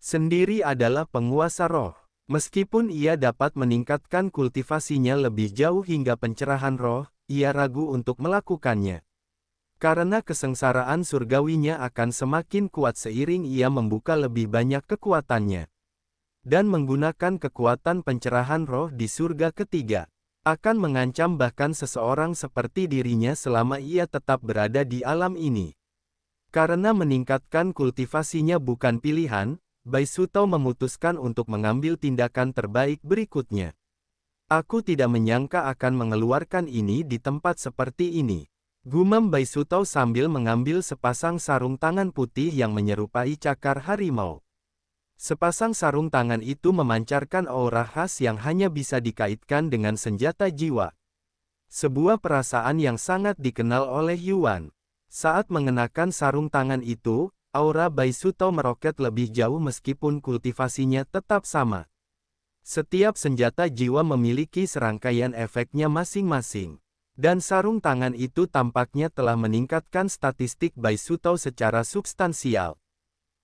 sendiri adalah penguasa roh. Meskipun ia dapat meningkatkan kultivasinya lebih jauh hingga pencerahan roh, ia ragu untuk melakukannya. Karena kesengsaraan surgawinya akan semakin kuat seiring ia membuka lebih banyak kekuatannya. Dan menggunakan kekuatan pencerahan roh di surga ketiga, akan mengancam bahkan seseorang seperti dirinya selama ia tetap berada di alam ini. Karena meningkatkan kultivasinya bukan pilihan, Bai Sutao memutuskan untuk mengambil tindakan terbaik berikutnya. Aku tidak menyangka akan mengeluarkan ini di tempat seperti ini. Gumam Bai Sutao sambil mengambil sepasang sarung tangan putih yang menyerupai cakar harimau. Sepasang sarung tangan itu memancarkan aura khas yang hanya bisa dikaitkan dengan senjata jiwa. Sebuah perasaan yang sangat dikenal oleh Yuan. Saat mengenakan sarung tangan itu, aura Bai Sutao meroket lebih jauh meskipun kultivasinya tetap sama. Setiap senjata jiwa memiliki serangkaian efeknya masing-masing. Dan sarung tangan itu tampaknya telah meningkatkan statistik Bai Sutao secara substansial.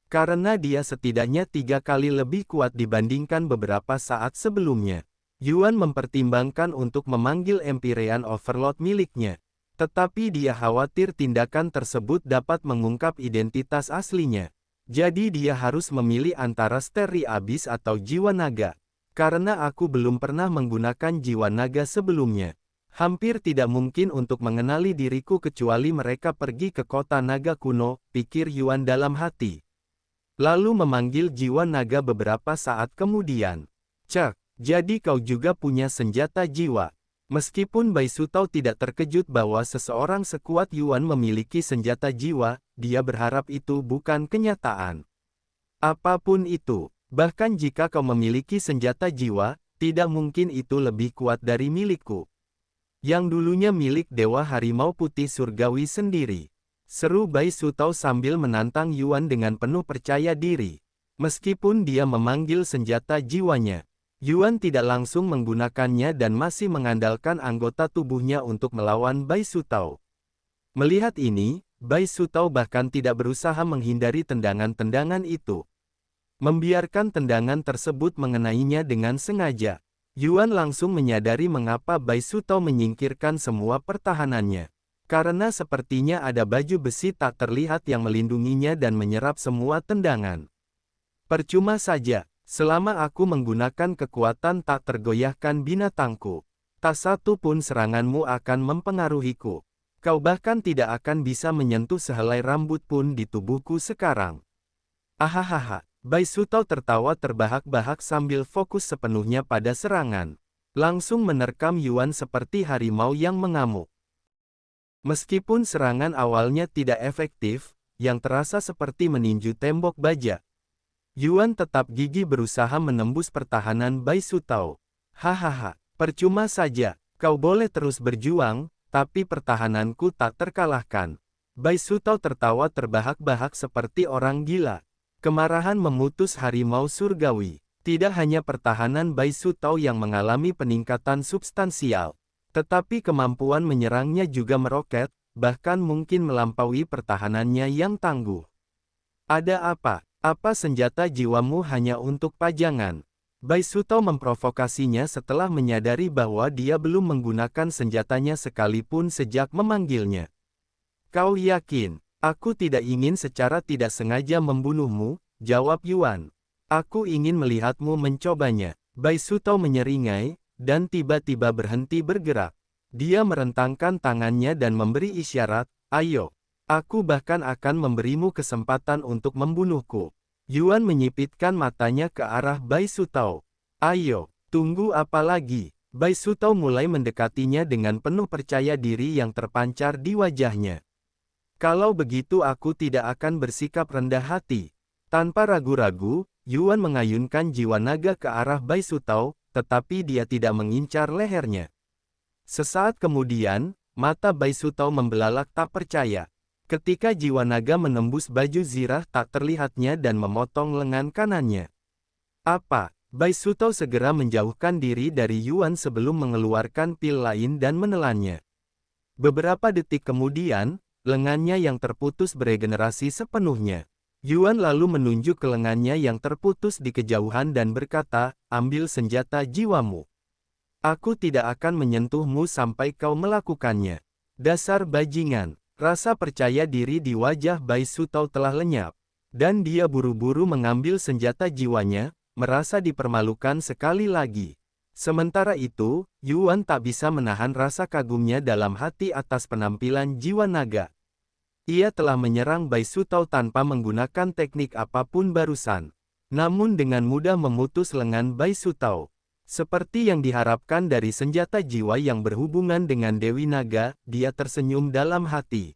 Karena dia setidaknya 3 kali lebih kuat dibandingkan beberapa saat sebelumnya. Yuan mempertimbangkan untuk memanggil Empyrean Overlord miliknya. Tetapi dia khawatir tindakan tersebut dapat mengungkap identitas aslinya. Jadi dia harus memilih antara Steri Abyss atau jiwa naga. Karena aku belum pernah menggunakan jiwa naga sebelumnya. Hampir tidak mungkin untuk mengenali diriku kecuali mereka pergi ke kota naga kuno, pikir Yuan dalam hati. Lalu memanggil jiwa naga beberapa saat kemudian. Cek, jadi kau juga punya senjata jiwa. Meskipun Bai Sutao tidak terkejut bahwa seseorang sekuat Yuan memiliki senjata jiwa, dia berharap itu bukan kenyataan. Apapun itu, bahkan jika kau memiliki senjata jiwa, tidak mungkin itu lebih kuat dari milikku. Yang dulunya milik Dewa Harimau Putih Surgawi sendiri. Seru Bai Sutao sambil menantang Yuan dengan penuh percaya diri. Meskipun dia memanggil senjata jiwanya, Yuan tidak langsung menggunakannya dan masih mengandalkan anggota tubuhnya untuk melawan Bai Sutao. Melihat ini, Bai Sutao bahkan tidak berusaha menghindari tendangan-tendangan itu. Membiarkan tendangan tersebut mengenainya dengan sengaja. Yuan langsung menyadari mengapa Bai Sutao menyingkirkan semua pertahanannya. Karena sepertinya ada baju besi tak terlihat yang melindunginya dan menyerap semua tendangan. Percuma saja, selama aku menggunakan kekuatan tak tergoyahkan binatangku. Tak satu pun seranganmu akan mempengaruhiku. Kau bahkan tidak akan bisa menyentuh sehelai rambut pun di tubuhku sekarang. Ahahaha, Bai Sutao tertawa terbahak-bahak sambil fokus sepenuhnya pada serangan. Langsung menerkam Yuan seperti harimau yang mengamuk. Meskipun serangan awalnya tidak efektif, yang terasa seperti meninju tembok baja, Yuan tetap gigih berusaha menembus pertahanan Bai Sutao. Hahaha, percuma saja, kau boleh terus berjuang, tapi pertahananku tak terkalahkan. Bai Sutao tertawa terbahak-bahak seperti orang gila. Kemarahan memutus harimau surgawi. Tidak hanya pertahanan Bai Sutao yang mengalami peningkatan substansial, tetapi kemampuan menyerangnya juga meroket, bahkan mungkin melampaui pertahanannya yang tangguh. Ada apa? Apa senjata jiwamu hanya untuk pajangan? Bai Sutao memprovokasinya setelah menyadari bahwa dia belum menggunakan senjatanya sekalipun sejak memanggilnya. Kau yakin? Aku tidak ingin secara tidak sengaja membunuhmu, jawab Yuan. Aku ingin melihatmu mencobanya. Bai Sutao menyeringai, dan tiba-tiba berhenti bergerak. Dia merentangkan tangannya dan memberi isyarat, ayo. Aku bahkan akan memberimu kesempatan untuk membunuhku. Yuan menyipitkan matanya ke arah Bai Sutao. Ayo, tunggu apa lagi? Bai Sutao mulai mendekatinya dengan penuh percaya diri yang terpancar di wajahnya. Kalau begitu aku tidak akan bersikap rendah hati. Tanpa ragu-ragu, Yuan mengayunkan jiwa naga ke arah Bai Sutao, tetapi dia tidak mengincar lehernya. Sesaat kemudian, mata Bai Sutao membelalak tak percaya. Ketika jiwa naga menembus baju zirah tak terlihatnya dan memotong lengan kanannya. Apa? Bai Sutao segera menjauhkan diri dari Yuan sebelum mengeluarkan pil lain dan menelannya. Beberapa detik kemudian, lengannya yang terputus beregenerasi sepenuhnya. Yuan lalu menunjuk ke lengannya yang terputus di kejauhan dan berkata, ambil senjata jiwamu. Aku tidak akan menyentuhmu sampai kau melakukannya. Dasar bajingan. Rasa percaya diri di wajah Bai Sutao telah lenyap, dan dia buru-buru mengambil senjata jiwanya, merasa dipermalukan sekali lagi. Sementara itu, Yuan tak bisa menahan rasa kagumnya dalam hati atas penampilan jiwa naga. Ia telah menyerang Bai Sutao tanpa menggunakan teknik apapun barusan, namun dengan mudah memutus lengan Bai Sutao. Seperti yang diharapkan dari senjata jiwa yang berhubungan dengan Dewi Naga, dia tersenyum dalam hati.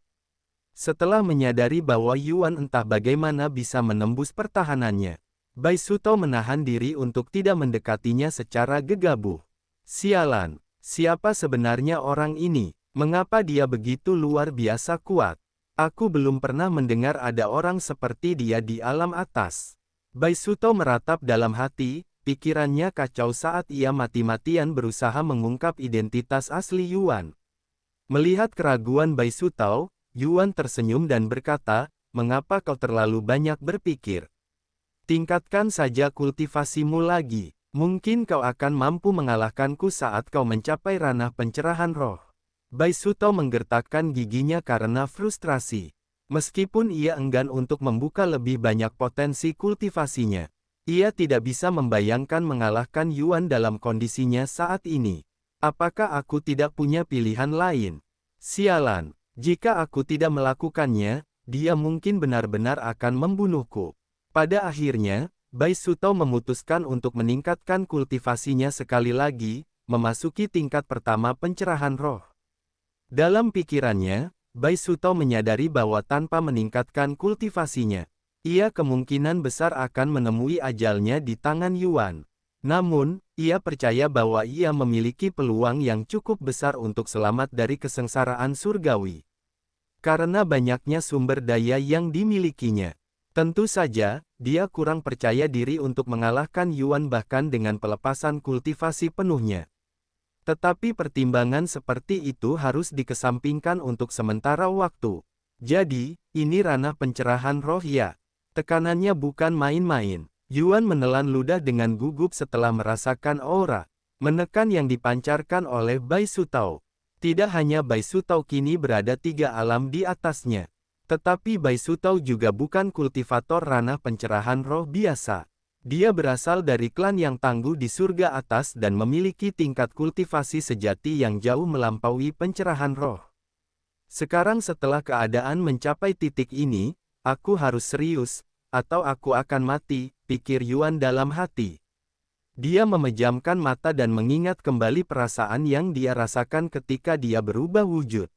Setelah menyadari bahwa Yuan entah bagaimana bisa menembus pertahanannya, Bai Sutao menahan diri untuk tidak mendekatinya secara gegabah. Sialan, siapa sebenarnya orang ini? Mengapa dia begitu luar biasa kuat? Aku belum pernah mendengar ada orang seperti dia di alam atas. Bai Sutao meratap dalam hati. Pikirannya kacau saat ia mati-matian berusaha mengungkap identitas asli Yuan. Melihat keraguan Bai Sutao, Yuan tersenyum dan berkata, mengapa kau terlalu banyak berpikir? Tingkatkan saja kultivasimu lagi. Mungkin kau akan mampu mengalahkanku saat kau mencapai ranah pencerahan roh. Bai Sutao menggertakkan giginya karena frustrasi. Meskipun ia enggan untuk membuka lebih banyak potensi kultivasinya, ia tidak bisa membayangkan mengalahkan Yuan dalam kondisinya saat ini. Apakah aku tidak punya pilihan lain? Sialan, jika aku tidak melakukannya, dia mungkin benar-benar akan membunuhku. Pada akhirnya, Bai Sutao memutuskan untuk meningkatkan kultivasinya sekali lagi, memasuki tingkat pertama pencerahan roh. Dalam pikirannya, Bai Sutao menyadari bahwa tanpa meningkatkan kultivasinya, ia kemungkinan besar akan menemui ajalnya di tangan Yuan. Namun, ia percaya bahwa ia memiliki peluang yang cukup besar untuk selamat dari kesengsaraan surgawi. Karena banyaknya sumber daya yang dimilikinya. Tentu saja, dia kurang percaya diri untuk mengalahkan Yuan bahkan dengan pelepasan kultivasi penuhnya. Tetapi pertimbangan seperti itu harus dikesampingkan untuk sementara waktu. Jadi, ini ranah pencerahan roh ya. Tekanannya bukan main-main. Yuan menelan ludah dengan gugup setelah merasakan aura menekan yang dipancarkan oleh Bai Sutao. Tidak hanya Bai Sutao kini berada 3 alam di atasnya, tetapi Bai Sutao juga bukan kultivator ranah pencerahan roh biasa. Dia berasal dari klan yang tangguh di surga atas dan memiliki tingkat kultivasi sejati yang jauh melampaui pencerahan roh. Sekarang setelah keadaan mencapai titik ini, aku harus serius, atau aku akan mati, pikir Yuan dalam hati. Dia memejamkan mata dan mengingat kembali perasaan yang dia rasakan ketika dia berubah wujud.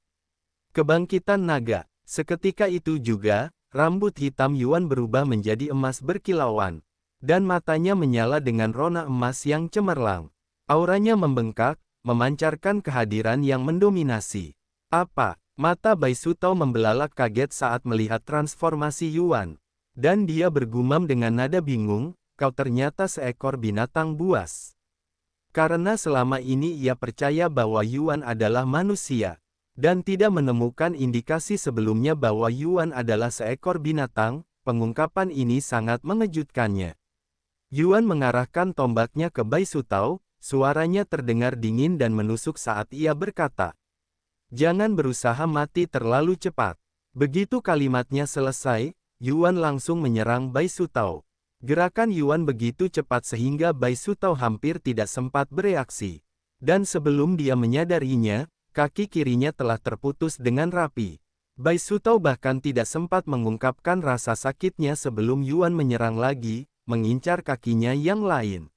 Kebangkitan naga. Seketika itu juga, rambut hitam Yuan berubah menjadi emas berkilauan. Dan matanya menyala dengan rona emas yang cemerlang. Auranya membengkak, memancarkan kehadiran yang mendominasi. Apa? Mata Bai Sutao membelalak kaget saat melihat transformasi Yuan. Dan dia bergumam dengan nada bingung, kau ternyata seekor binatang buas. Karena selama ini ia percaya bahwa Yuan adalah manusia. Dan tidak menemukan indikasi sebelumnya bahwa Yuan adalah seekor binatang, pengungkapan ini sangat mengejutkannya. Yuan mengarahkan tombaknya ke Bai Sutao, suaranya terdengar dingin dan menusuk saat ia berkata, "Jangan berusaha mati terlalu cepat." Begitu kalimatnya selesai, Yuan langsung menyerang Bai Sutao. Gerakan Yuan begitu cepat sehingga Bai Sutao hampir tidak sempat bereaksi. Dan sebelum dia menyadarinya, kaki kirinya telah terputus dengan rapi. Bai Sutao bahkan tidak sempat mengungkapkan rasa sakitnya sebelum Yuan menyerang lagi, mengincar kakinya yang lain.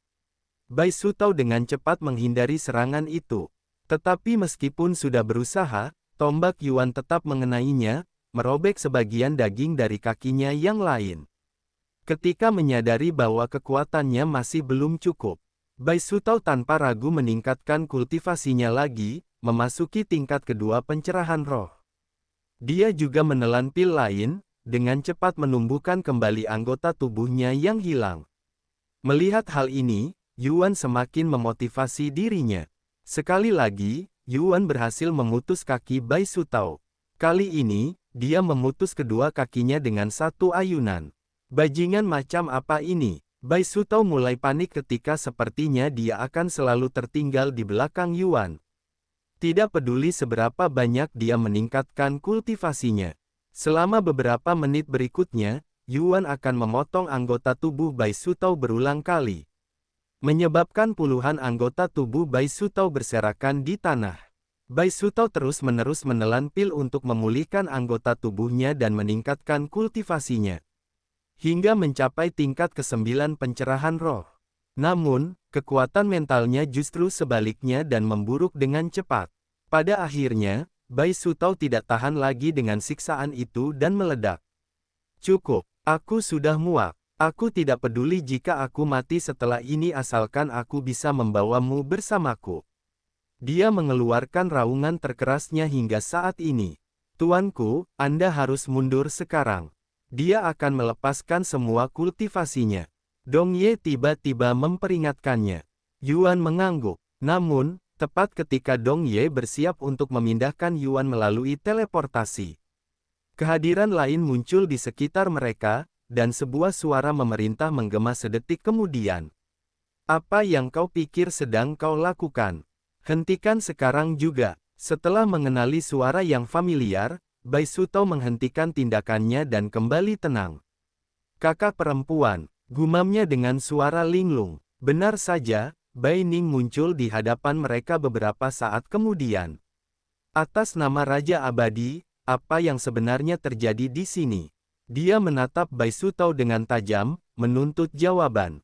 Bai Sutao dengan cepat menghindari serangan itu. Tetapi meskipun sudah berusaha, tombak Yuan tetap mengenainya, merobek sebagian daging dari kakinya yang lain. Ketika menyadari bahwa kekuatannya masih belum cukup, Bai Sutao tanpa ragu meningkatkan kultivasinya lagi, memasuki tingkat kedua pencerahan roh. Dia juga menelan pil lain, dengan cepat menumbuhkan kembali anggota tubuhnya yang hilang. Melihat hal ini, Yuan semakin memotivasi dirinya. Sekali lagi, Yuan berhasil memutus kaki Bai Sutao. Kali ini, dia memutus kedua kakinya dengan satu ayunan. Bajingan macam apa ini? Bai Sutao mulai panik ketika sepertinya dia akan selalu tertinggal di belakang Yuan. Tidak peduli seberapa banyak dia meningkatkan kultivasinya. Selama beberapa menit berikutnya, Yuan akan memotong anggota tubuh Bai Sutao berulang kali. Menyebabkan puluhan anggota tubuh Bai Sutao berserakan di tanah. Bai Sutao terus-menerus menelan pil untuk memulihkan anggota tubuhnya dan meningkatkan kultivasinya. Hingga mencapai tingkat ke-9 pencerahan roh. Namun, kekuatan mentalnya justru sebaliknya dan memburuk dengan cepat. Pada akhirnya, Bai Sutao tidak tahan lagi dengan siksaan itu dan meledak. "Cukup, aku sudah muak. Aku tidak peduli jika aku mati setelah ini asalkan aku bisa membawamu bersamaku." Dia mengeluarkan raungan terkerasnya hingga saat ini. "Tuanku, Anda harus mundur sekarang." Dia akan melepaskan semua kultivasinya. Dong Ye tiba-tiba memperingatkannya. Yuan mengangguk. Namun, tepat ketika Dong Ye bersiap untuk memindahkan Yuan melalui teleportasi, kehadiran lain muncul di sekitar mereka, dan sebuah suara memerintah menggema sedetik kemudian. "Apa yang kau pikir sedang kau lakukan? Hentikan sekarang juga." Setelah mengenali suara yang familiar, Bai Sutao menghentikan tindakannya dan kembali tenang. "Kakak perempuan," gumamnya dengan suara linglung. Benar saja, Bai Ning muncul di hadapan mereka beberapa saat kemudian. "Atas nama Raja Abadi, apa yang sebenarnya terjadi di sini?" Dia menatap Bai Sutao dengan tajam, menuntut jawaban.